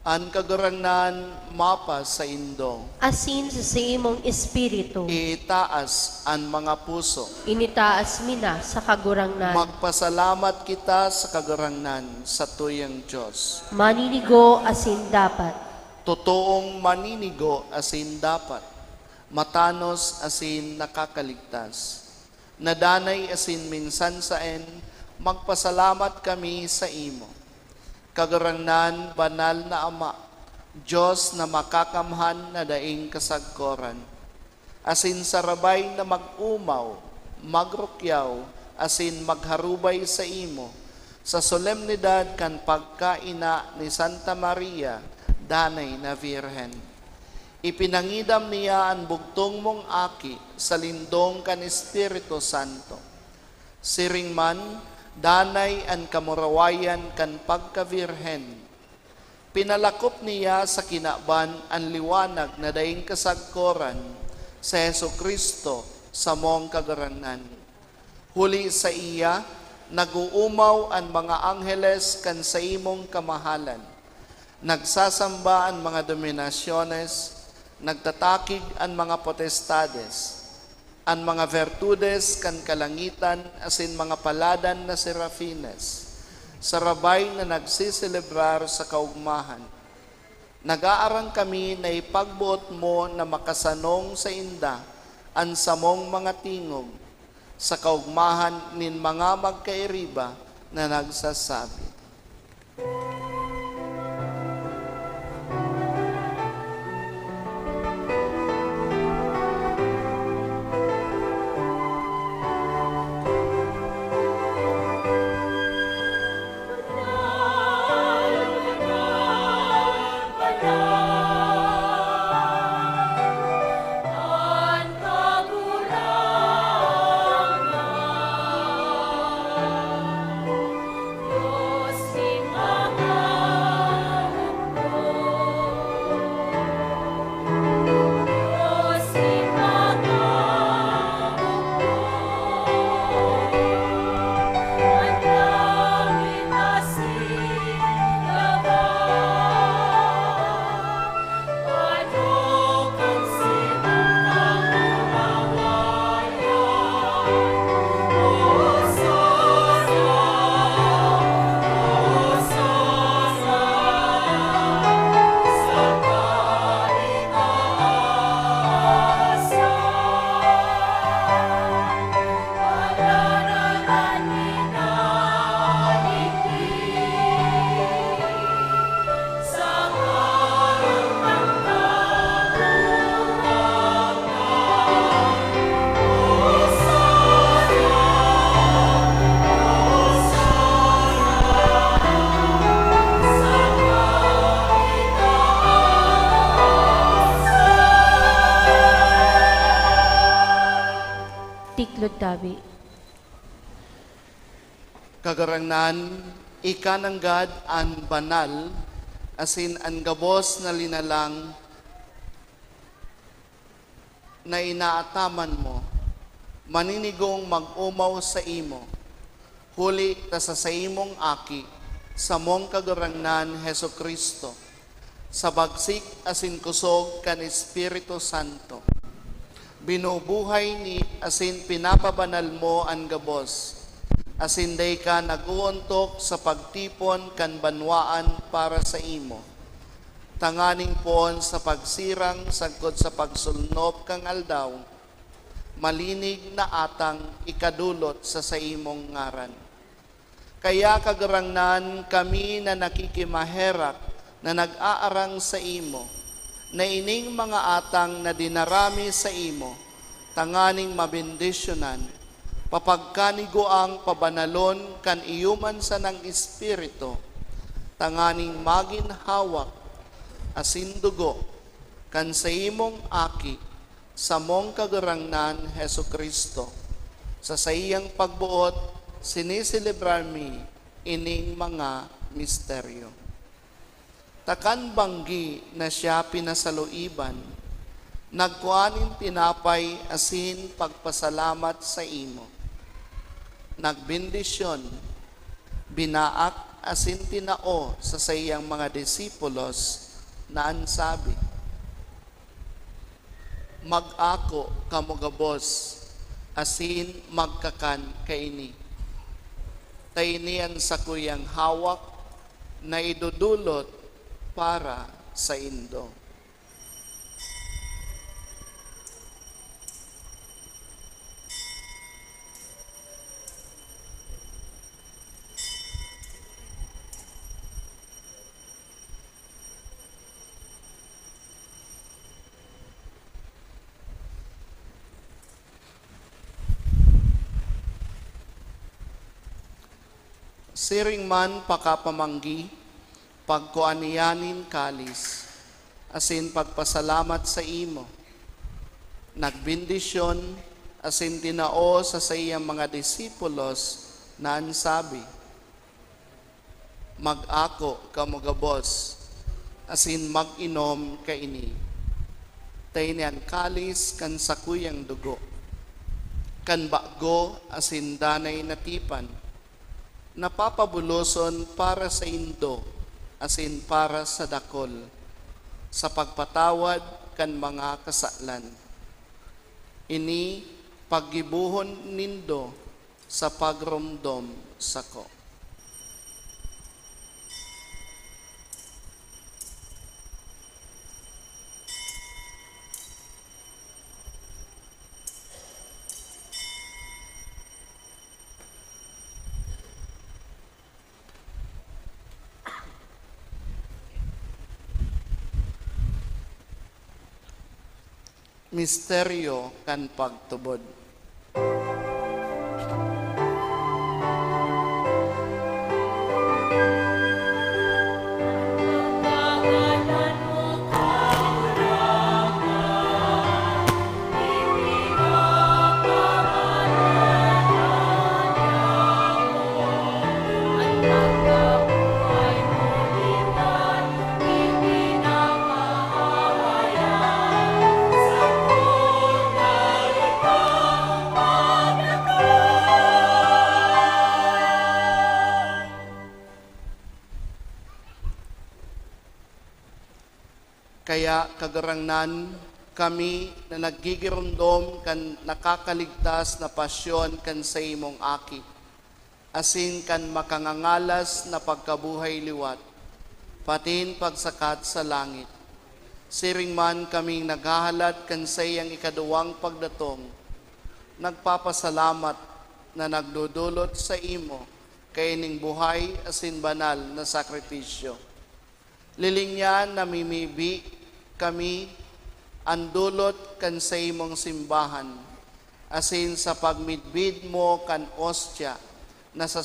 [SPEAKER 1] An kagarangnan mapas sa indo.
[SPEAKER 2] Asin sa imong espiritu,
[SPEAKER 1] Itaas ang mga puso.
[SPEAKER 2] initaas mina sa kagurangnan.
[SPEAKER 1] Magpasalamat kita sa kagarangnan sa tuyang Diyos.
[SPEAKER 2] Maninigo asin dapat.
[SPEAKER 1] Totoong maninigo asin dapat. Matanos asin nakakaligtas. Nadanay asin minsan saen, magpasalamat kami sa imo. Kagarangnan banal na Ama, Diyos na makakamhan na daing kasagkoran. Asin sarabay na mag-umaw, magrukyaw, asin magharubay sa imo, sa solemnidad kan pagkaina ni Santa Maria, danay na Virhen. Ipinangidam niya ang bugtong mong aki sa lindong kan Espiritu Santo. Siring man, danay ang kamurawayan kan pagkavirhen. Pinalakop niya sa kinaban ang liwanag na daing kasagkoran sa Hesus Kristo sa mong kagarangnan. Huli sa iya, naguumaw ang mga angheles kan sa imong kamahalan. Nagsasamba ang mga dominasyones, nagtatakig ang mga potestades, ang mga virtudes kan kalangitan asin mga paladan na serafines, sarabay na nagsiselebrar sa kaugmahan. Nag-aarang kami na ipagbuot mo na makasanong sa inda ang samong mga tingog sa kaugmahan nin mga magkairiba na nagsasabi.
[SPEAKER 4] Tiklod tabi.
[SPEAKER 1] Kagarangnan, ikananggad an banal, asin an gabos na linalang na inaataman mo, maninigong mag-umaw sa imo, huli ta sa imong aki, sa mong kagarangnan Heso Kristo, sa bagsik asin kusog kan Espiritu Santo. Binubuhay ni asin pinapabanal mo ang gabos, asin day ka nag-uuntok sa pagtipon kan banwaan para sa imo. Tanganing pon sa pagsirang sagkod sa pagsulnop kang aldaw, malinig na atang ikadulot sa imong ngaran. Kaya kagarangnan kami na nakikimaherak na nag-aarang sa imo, na ining mga atang na dinarami sa imo, tanganing mabendisyonan, papagkanigoang pabanalon kan iyuman sa ng Espiritu, tanganing magin hawak, asin dugo, kan sa imong aki, sa mong kagarangnan Heso Kristo, sa iyang pagbuot, siniselebrar mi ining mga misteryo. Takan banggi na siya pinasaluiban, nagkuanin tinapay asin pagpasalamat sa imo. Nagbindisyon, binaak asin tinao sa sayang mga disipulos na ansabi, mag-ako kamugabos asin magkakan kaini. Tainian sa kuyang hawak na idudulot para sa indo. Siring man pakapamanggi, pagkuaniyanin kalis, asin pagpasalamat sa imo. Nagbindisyon, asin tinao sa iyang mga disipulos na ansabi, mag-ako kamugabos, asin mag-inom kaini. Tainian kalis kan sakuyang dugo. kan baggo asin danay na tipan, napapabuloson para sa indo, asin para sa dakol, sa pagpatawad kan mga kasalan. Ini paggibuhon nindo sa pagromdom sako. Misteryo kan pagtubod. Kaya kagarangnan kami na nagigirundom kan nakakaligtas na pasyon kan sa imong aki, asin kan makangangalas na pagkabuhay liwat, patin pagsakat sa langit. Siring man kaming naghahalat kan sa iyang ikaduwang pagdatong, nagpapasalamat na nagdudulot sa imo kay ning buhay asin banal na sakripisyo. Lilingyan namimibi kami andulot kan sa imong simbahan, asin sa pagmidbid mo kan ostya na sa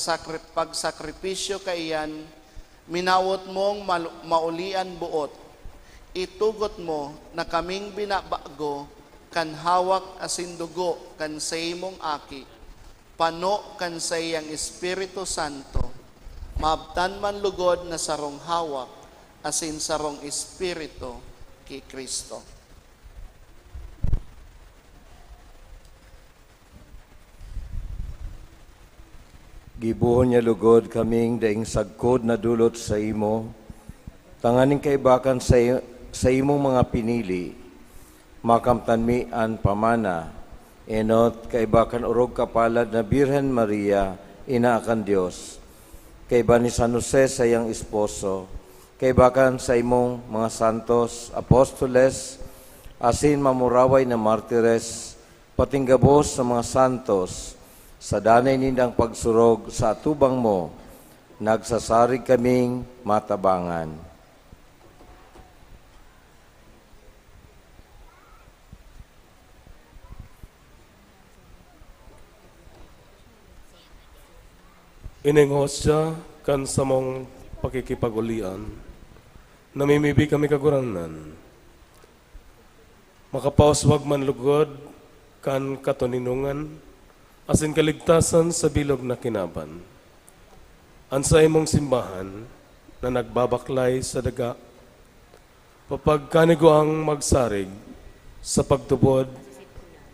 [SPEAKER 1] pagsakripisyo kaiyan, minawot mong maulian buot, itugot mo na kaming binabago kan hawak asin dugo kan sa imong aki, pano kan sa iyang Espiritu Santo, maabtan man lugod na sarong hawak, asin sarong Espiritu ki Kristo.
[SPEAKER 6] Gibuhon niya lugod kaming daing sagkod na dulot sa imo, tanganing kaibakan sa imong mga pinili, makamtanmian pamana, enot kaibakan urog kapalad na Birhen Maria, ina akan Dios, kaiba ni San Jose sa iyang esposo, kaibakan sa imong mga santos, apostoles, asin mamuraway na martires, patinggabos sa mga santos, sa danay nindang pagsurog sa atubang mo, nagsasarig kaming matabangan.
[SPEAKER 7] Ining hostya kan sa mong pakikipagulian, namimibi kami kaguranan. Makapauswag man lugod kan katuninungan, asin kaligtasan sa bilog na kinaban. Ansa imong simbahan na nagbabaklay sa daga, papagkanigo ang magsarig sa pagtubod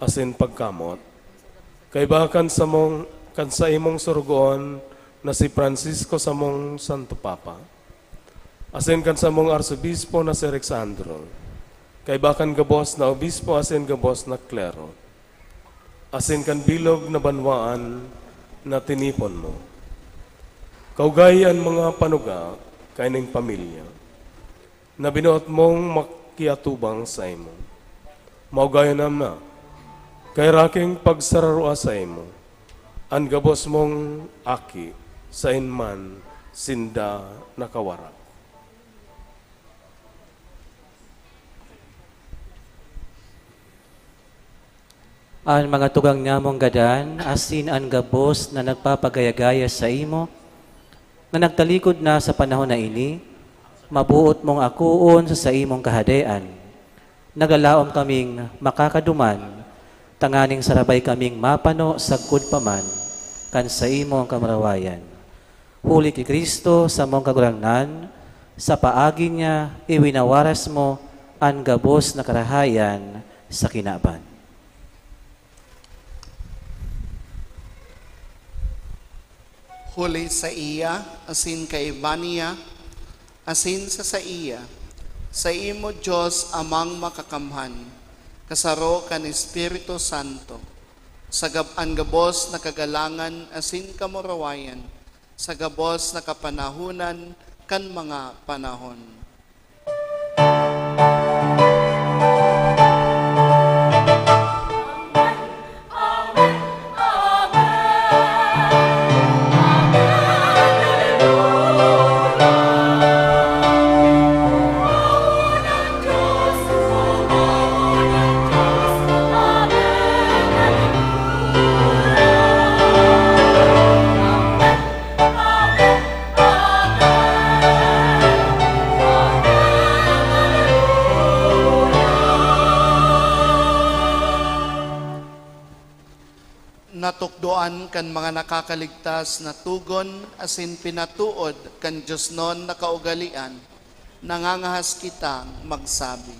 [SPEAKER 7] asin pagkamot, kaibakan sa mong kan sa imong surugoon na si Francisco sa mong Santo Papa, asin kan sa mong Arsobispo na si Alexandro, kaibakan gabos na obispo asin gabos na klero, asin kan bilog na banwaan na tinipon mo. Kaugayan mga panuga kaining pamilya, na binuot mong makiatubang sa imo. Maugayan na, kay raking pagsararua sa imo, ang gabos mong aki sa inman sinda nakawara.
[SPEAKER 5] Ang mga tugang nyamong gadan, asin ang gabos na nagpapagayagaya sa imo, na nagtalikod na sa panahon na ini, mabuot mong akuon sa imong kahadean. Nagalaom kaming makakaduman, tanganing sarabay kaming mapano sagkod paman, kan sa imong kamarawayan. Huli ki Kristo sa mong kagurangnan, sa paagi niya iwinawaras mo ang gabos na karahayan sa kinaban.
[SPEAKER 1] Huli sa iya, asin kay Vania, asin sa iya. Sa imo Diyos amang makakamhan, kasaro kan Espiritu Santo. Sa gaban gabos na kagalangan, asin kamurawayan, sa gabos na kapanahunan, kan mga panahon. Natukdoan kan mga nakakaligtas na tugon, asin pinatuod kan Diyos non na kaugalian, nangangahas kitang magsabi.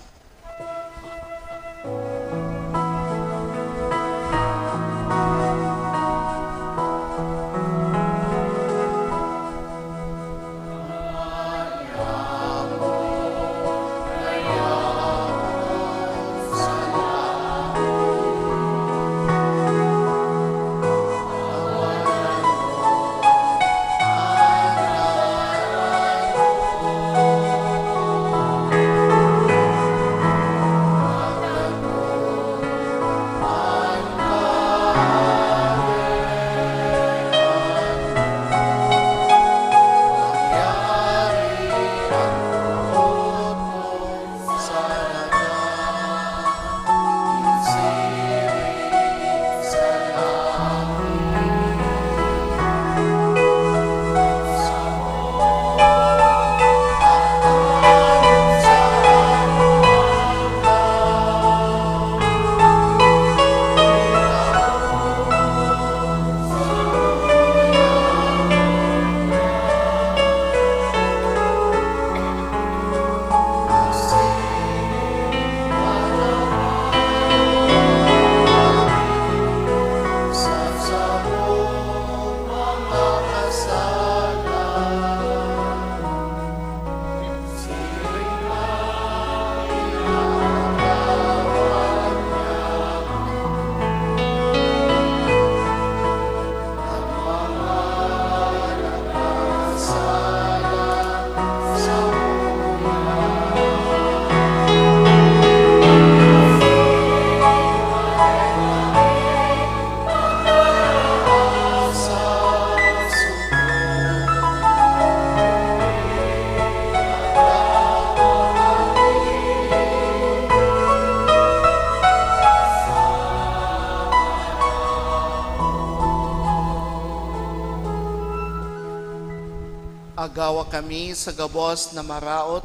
[SPEAKER 1] Agawa kami sa gabos na maraot,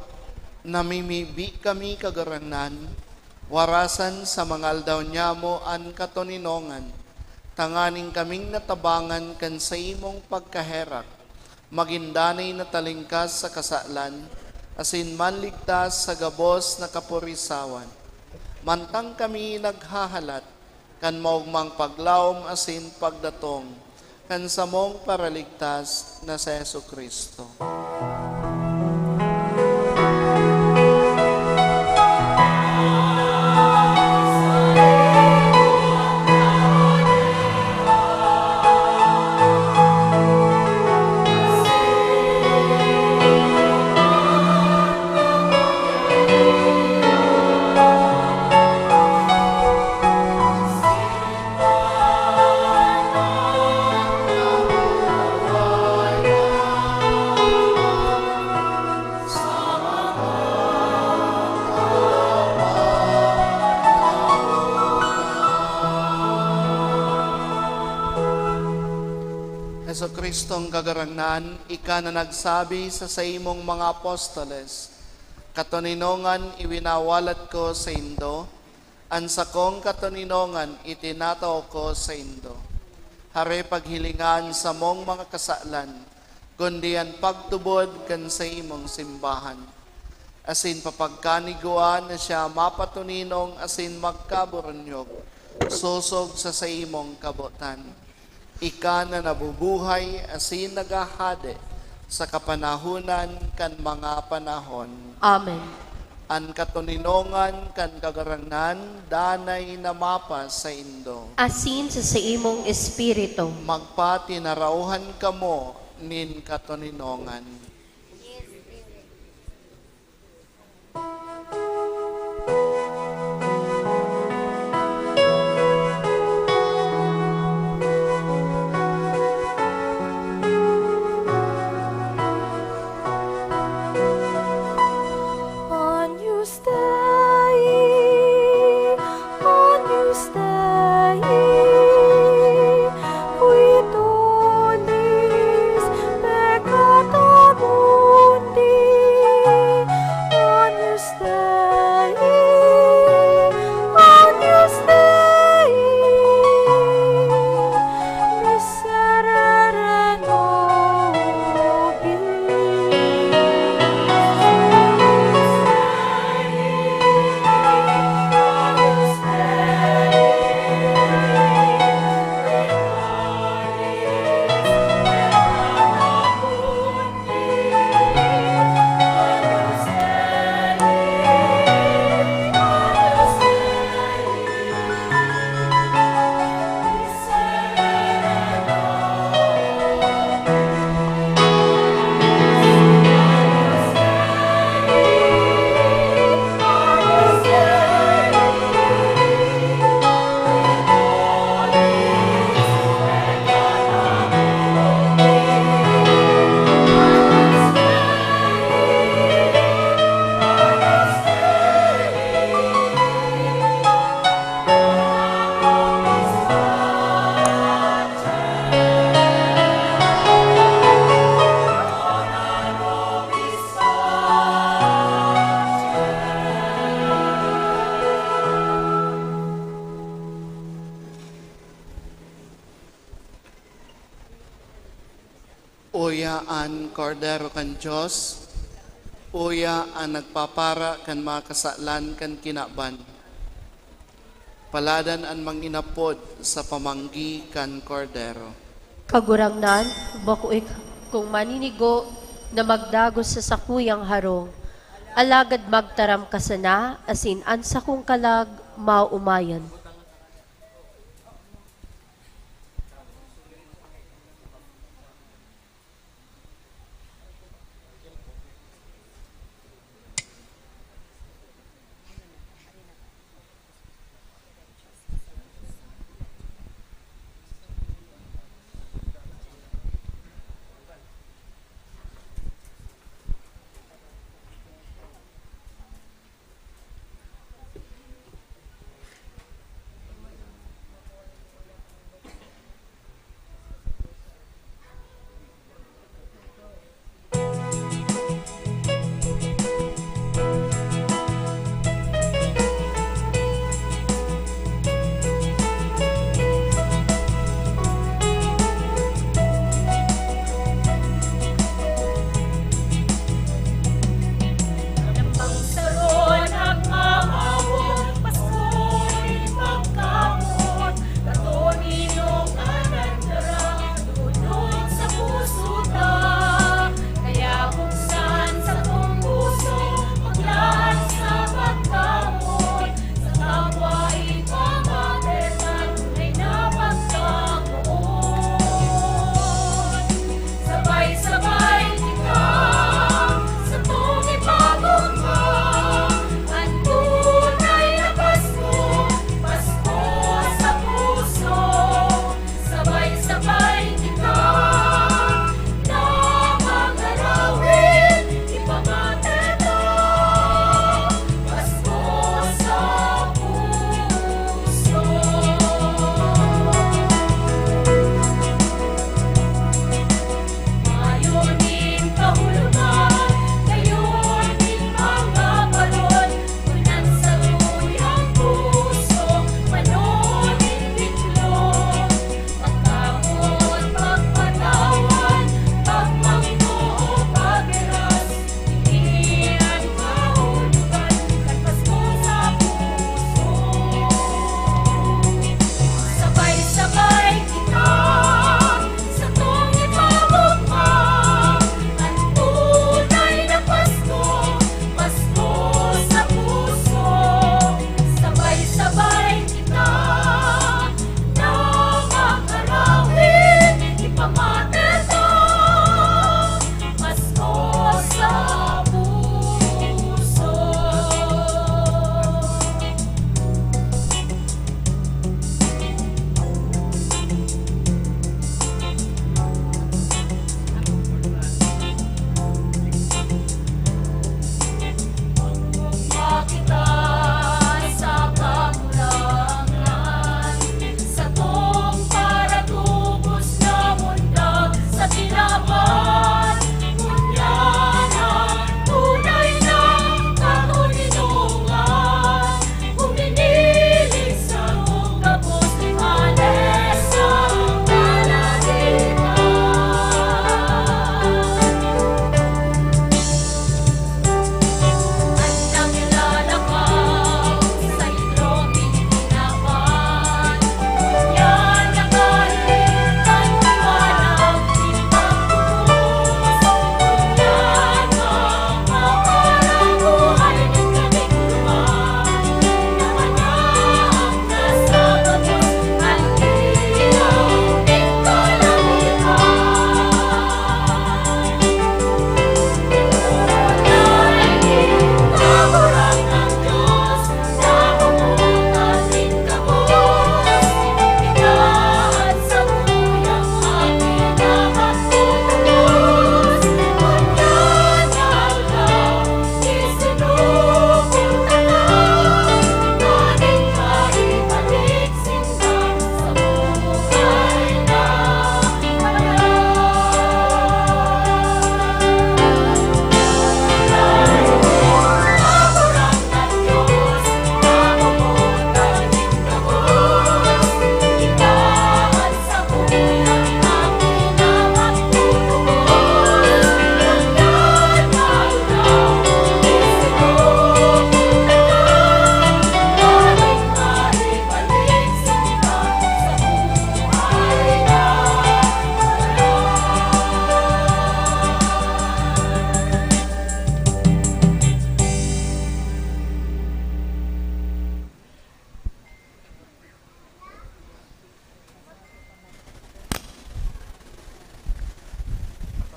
[SPEAKER 1] namimibi kami kagaranan, warasan sa mga aldaw niya mo an katoninongan, tanganing kaming natabangan kan sa imong pagkaherak, magindanay na talingkas sa kasalan, asin manligtas sa gabos na kapurisawan. Mantang kami naghahalat, kan maugmang paglawom asin pagdatong, kan sa mong paraligtas na sa Yesu Kristo. Yesu Kristong kagarangnan, ika na nagsabi sa imong mga apostoles, katoninongan iwinawalat ko sa indo, ansa kong katoninongan itinataw ko sa indo. Hare paghilingan sa mong mga kasalan, kundi ang pagtubod kan sa imong simbahan. Asin papagkaniguan na siya mapatuninong asin magkaburanyog, susog sa imong kabutan. ika na nabubuhay asin nagahade sa kapanahunan kan mga panahon.
[SPEAKER 2] Amen.
[SPEAKER 1] An katuninongan kan kagarangnan, danay na mapas sa indo.
[SPEAKER 2] Asin sa imong espiritu.
[SPEAKER 1] Magpatinarauhan kamo nin katuninongan.
[SPEAKER 8] Agnus Dei, qui tollis peccata mundi. Agnus Dei, miserere nobis.
[SPEAKER 1] Uya an kordero kan Diyos, uya ang nagpapara kan mga kasalan kan kinaban. Paladan ang manginapod sa pamanggi kan kordero.
[SPEAKER 2] Kagurangnan, bakuik kung maninigo na magdagos sa sakuyang harong. Alagad magtaram kasana, asin ansa kong kalag, maumayan.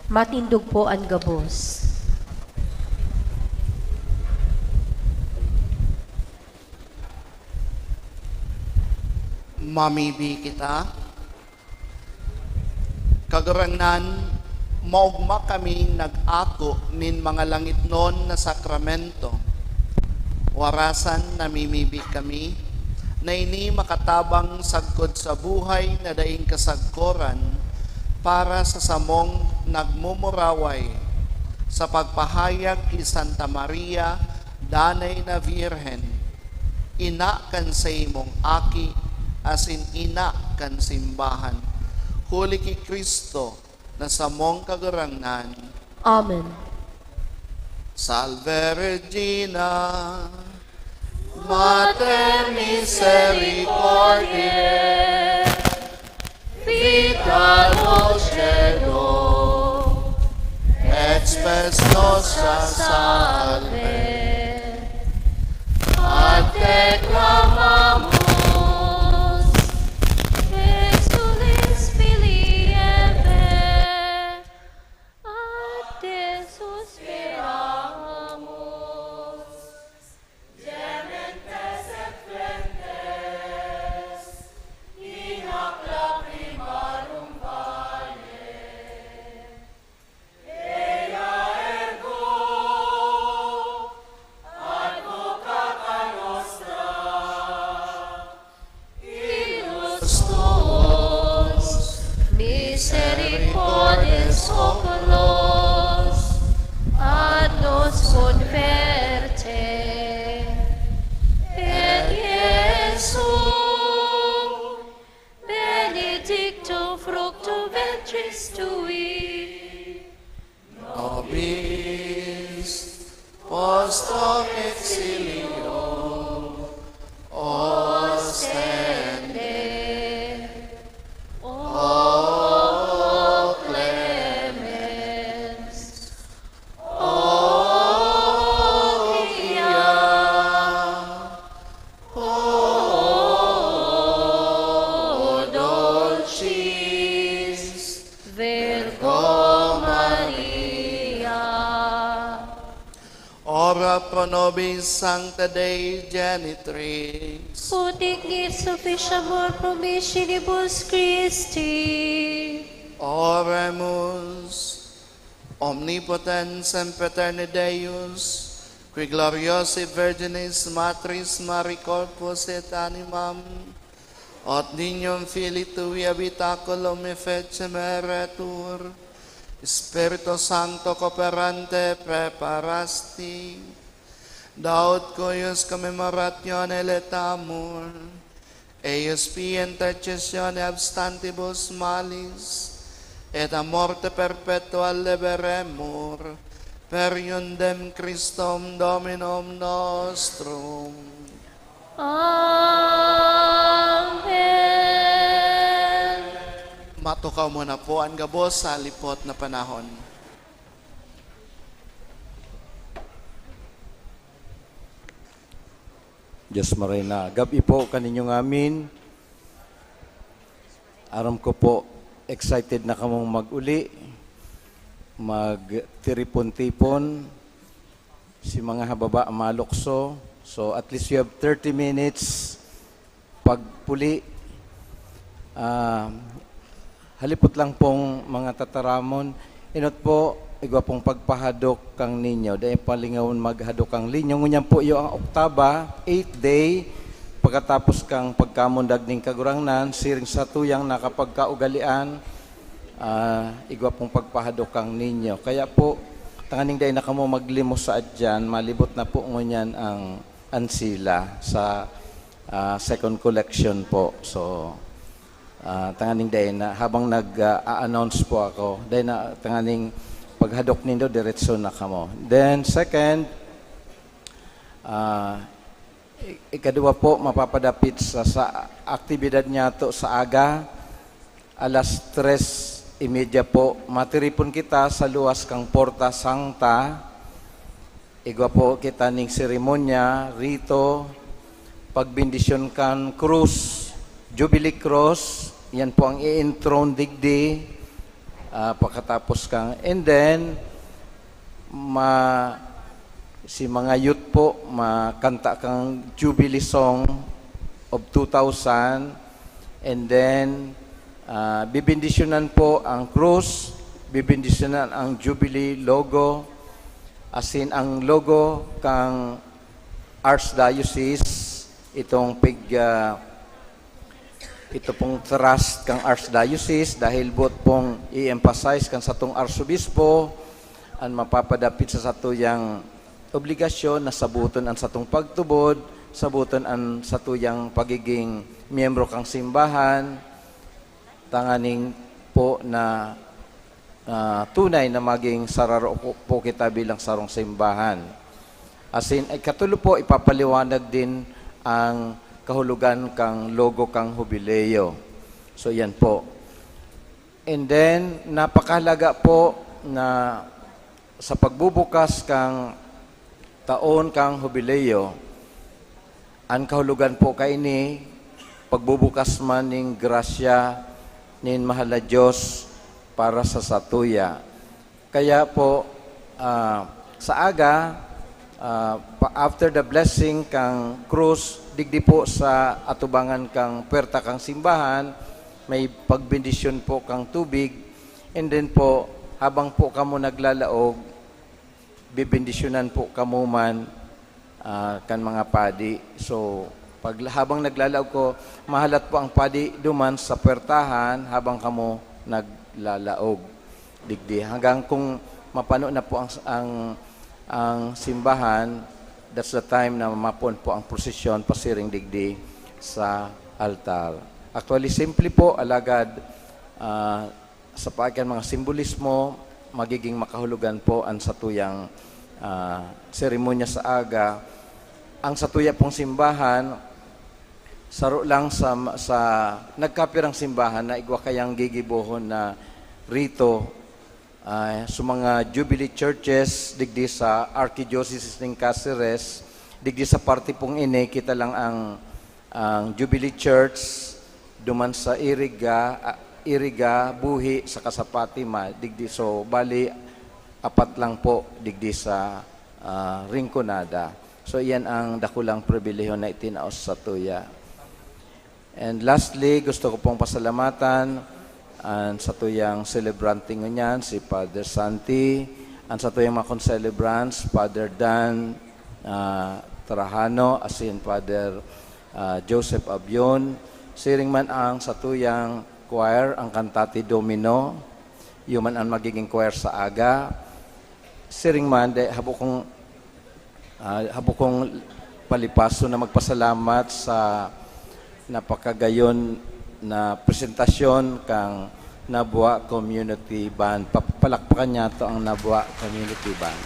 [SPEAKER 2] Matindog po ang gabos.
[SPEAKER 1] Mamibi kita. Kagurangnan, maugma kami nag-ako nin mga langit non na sakramento. Warasan namimibi kami, na ini makatabang sagkod sa buhay na daing kasagkoran para sa samong nagmumuraway sa pagpahayag ki Santa Maria, Danay na Virhen, ina kan sa imong aki, asin ina kan simbahan. Huli ki Kristo na samong kagurangnan.
[SPEAKER 2] Amen.
[SPEAKER 1] Salve Regina, Mater Misericordiae, Vita Dulcedo, et spes nostra salve. Ad te clamamus,
[SPEAKER 8] Exulis Filii Eve, ad te suspiramus. Gementes et flentes, in hoc lacrimarum vale. Ea ergo, advocata nostra, ilus tuos, misericordes oculos, ad nos converte. Et Iesum, benedictum fructum ventris tui,
[SPEAKER 1] nobis post hoc exilio ostende. O clemens, o pia, o dulcis Virgo Maria. Ora pro nobis Sancta Dei Genitrix.
[SPEAKER 8] ut ignis officiamur promissionibus Christi.
[SPEAKER 1] Oremus. Omnipotens sempiterni Deus, qui gloriosi Virginis Matris Mari Corpus et Animam, ot nignum Filii Tui habitaculum effecem eretur, Spiritu Sancto cooperante preparasti, daut cuius commemoratione letamur, eius pi intercessione abstantibus malis, et a morte perpetua liberemur, per iundem Christum Dominum nostrum.
[SPEAKER 8] Amen.
[SPEAKER 1] Matukaw muna po ang gabos sa lipot na panahon.
[SPEAKER 6] Diyos Marina, gabi po kaninyong amin. Aram ko po, excited na kamong mag-uli, mag-tiripon-tipon, si mga hababa malukso. So at least you have 30 minutes pagpuli. Halipot lang pong mga tataramon. Inot po, igwa pong pagpahadok kang ninyo. Dahil palingawon maghadok kang linyo. Ngunyan po yung ang oktaba, 8th day, pagkatapos kang pagkamundag ning kagurangnan, siring sa tuyang nakapagkaugalian, igwa pong pagpahadok kang ninyo. Kaya po, tanganing dahil na kamo maglimos sa adyan, malibot na po ngunyan ang ansila sa second collection po. So, tanganing dahil na, habang nag-a-announce po ako, dahil na tanganing paghadok nindo, diretso na kamo. Then, second, ikadua po, mapapadapit sa aktibidad niya to sa aga, alas 3:30 po, matiripon kita sa luwas kang Porta Santa, igwa po kita ning seremonya, rito, pagbindisyon kan krus, Jubilee Cross, yan po ang i-enthrone digdi, pagkatapos kang, and then, si mga youth po, makanta kang Jubilee Song of 2000, and then, bibindisyonan po ang cross, bibindisyonan ang Jubilee logo, as in ang logo kang Archdiocese, ito pong trust kang Archdiocese dahil buot pong i-emphasize kan sa tong Arsobispo ang mapapadapit sa satuyang obligasyon na sabuton ang satong pagtubod, sabuton ang satuyang pagiging miyembro kang simbahan, tanganing po na tunay na maging sararo po kita bilang sarong simbahan. As in, ay katulo po, ipapaliwanag din ang kahulugan kang logo kang Jubileo. So, yan po. And then, napakahalaga po na sa pagbubukas kang taon kang Jubileo, ang kahulugan po kay ni pagbubukas man ning grasya nin mahal na Diyos para sa satuya. Kaya po, sa aga, after the blessing kang krus, digdi po sa atubangan kang puwerta kang simbahan, may pagbendisyon po kang tubig, and then po, habang po kamo naglalaog, bibendisyonan po kamo man kan mga padi. So, habang naglalaog ko, mahalat po ang padi duman sa puwertahan habang kamo naglalaog. Digdi. Hanggang kung mapano na po ang simbahan, that's the time na mapon po ang prosesyon pasiring digdi sa altar. Actually, simple po, alagad sa pagkan mga simbolismo, magiging makahulugan po ang satuyang seremonya sa aga. Ang satuya pong simbahan, saro lang sa nagkapirang simbahan na igwa kayang gigibohon na rito sa mga Jubilee churches, digdi sa Archdiocese ng Cáceres, digdi sa party pong ini, kita lang ang Jubilee Church, duman sa Iriga, Buhi, sa Kasapatima, digdi so, bali, apat lang po, digdi sa Rinconada. So, iyan ang dakulang pribileho na itinaos sa tuya. And lastly, gusto ko pong pasalamatan ang satuyang celebranting niyan, si Father Santi, ang satuyang mga concelebrants, Father Dan Trajano, asin Father Joseph Abion, siring man ang satuyang choir, ang Cantati Domino, yung man ang magiging choir sa aga, siring man, habo kong palipaso na magpasalamat sa napakagayon na presentasyon kang Nabua Community Band. Palakpakan niya ito ang Nabua Community Band.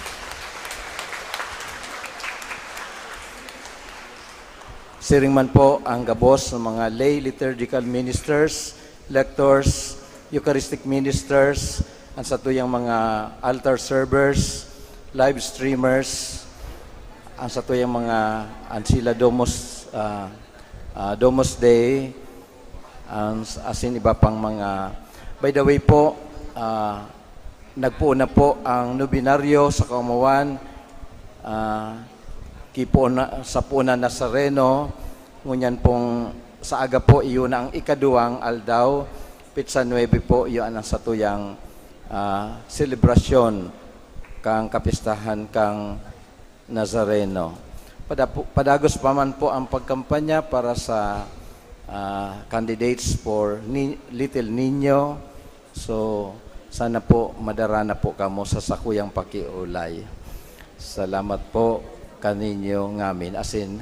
[SPEAKER 6] Siring man po ang gabos ng mga lay liturgical ministers, lectors, Eucharistic ministers, ang satuyang mga altar servers, live streamers, ang satuyang mga Ancilla Domus Day, asin iba pang mga. By the way po, nagpuuna po ang nobinaryo sa Kaumawan, sa Puna Nazareno, ngunyan pong sa aga po, iyon ang ikaduwang aldaw, Pitsa 9 po, iyon ang satuyang selebrasyon kang kapistahan kang Nazareno. Padagos pa man po ang pagkampanya para sa candidates for Little Niño. So, sana po madarana po kamo sa sakuyang pakiulay. Salamat po kaninyo ngamin. As in,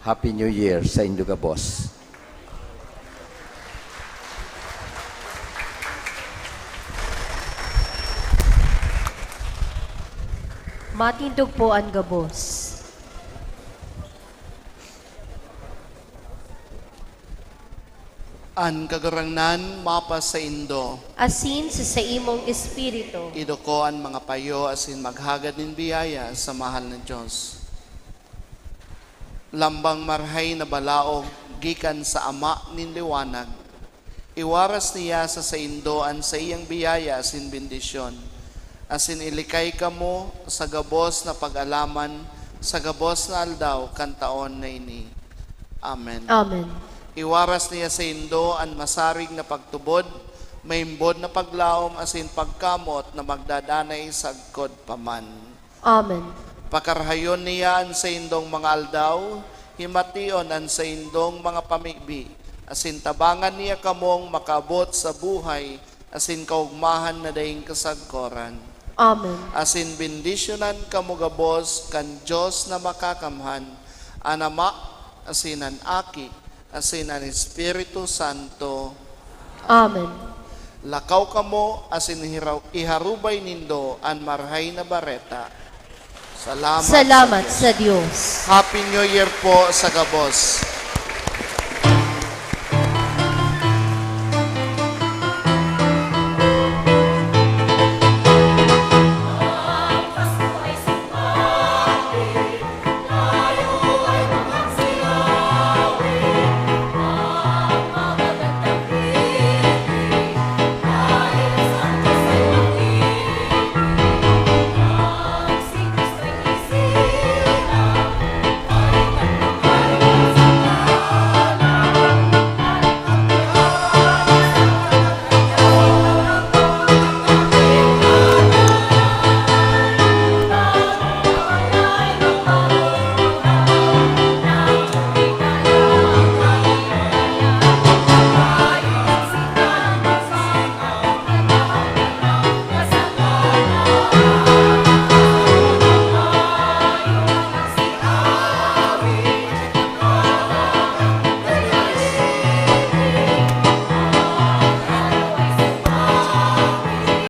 [SPEAKER 6] Happy New Year sa Induga Boss.
[SPEAKER 2] Matindog po ang gabos.
[SPEAKER 1] An kagarangnan mapa sa Indo,
[SPEAKER 2] Asin sa imong espiritu.
[SPEAKER 1] ido ko ang mga payo asin maghagad nin biyaya sa mahal na Diyos. Lambang marhay na balaog gikan sa ama nin liwanag, Iwaras niya sa indoan sa iyang biyaya asin bendisyon. Asin ilikay kamo sa gabos na pag-alaman, sa gabos na aldaw, kantaon na ini. Amen.
[SPEAKER 2] Amen.
[SPEAKER 1] Iwaras niya sa indo ang masarig na pagtubod, maimbod na paglaom asin pagkamot na magdadanay sagkod paman.
[SPEAKER 2] Amen.
[SPEAKER 1] Pakarhayon niya ang sa indong mga aldaw, himation ang sa indong mga pamigbi, asin tabangan niya kamong makabot sa buhay, asin kaugmahan na daing kasagkoran.
[SPEAKER 2] Amen.
[SPEAKER 1] Asin bendisyonan kamo gabos kan Diyos na makakamhan, an Ama, asin an Aki, asin an Espiritu Santo.
[SPEAKER 2] Amen.
[SPEAKER 1] Lakaw kamo asin iharubay nindo an marhay na bareta. Salamat
[SPEAKER 2] Salamat sa Diyos.
[SPEAKER 1] Happy New Year po sa gabos.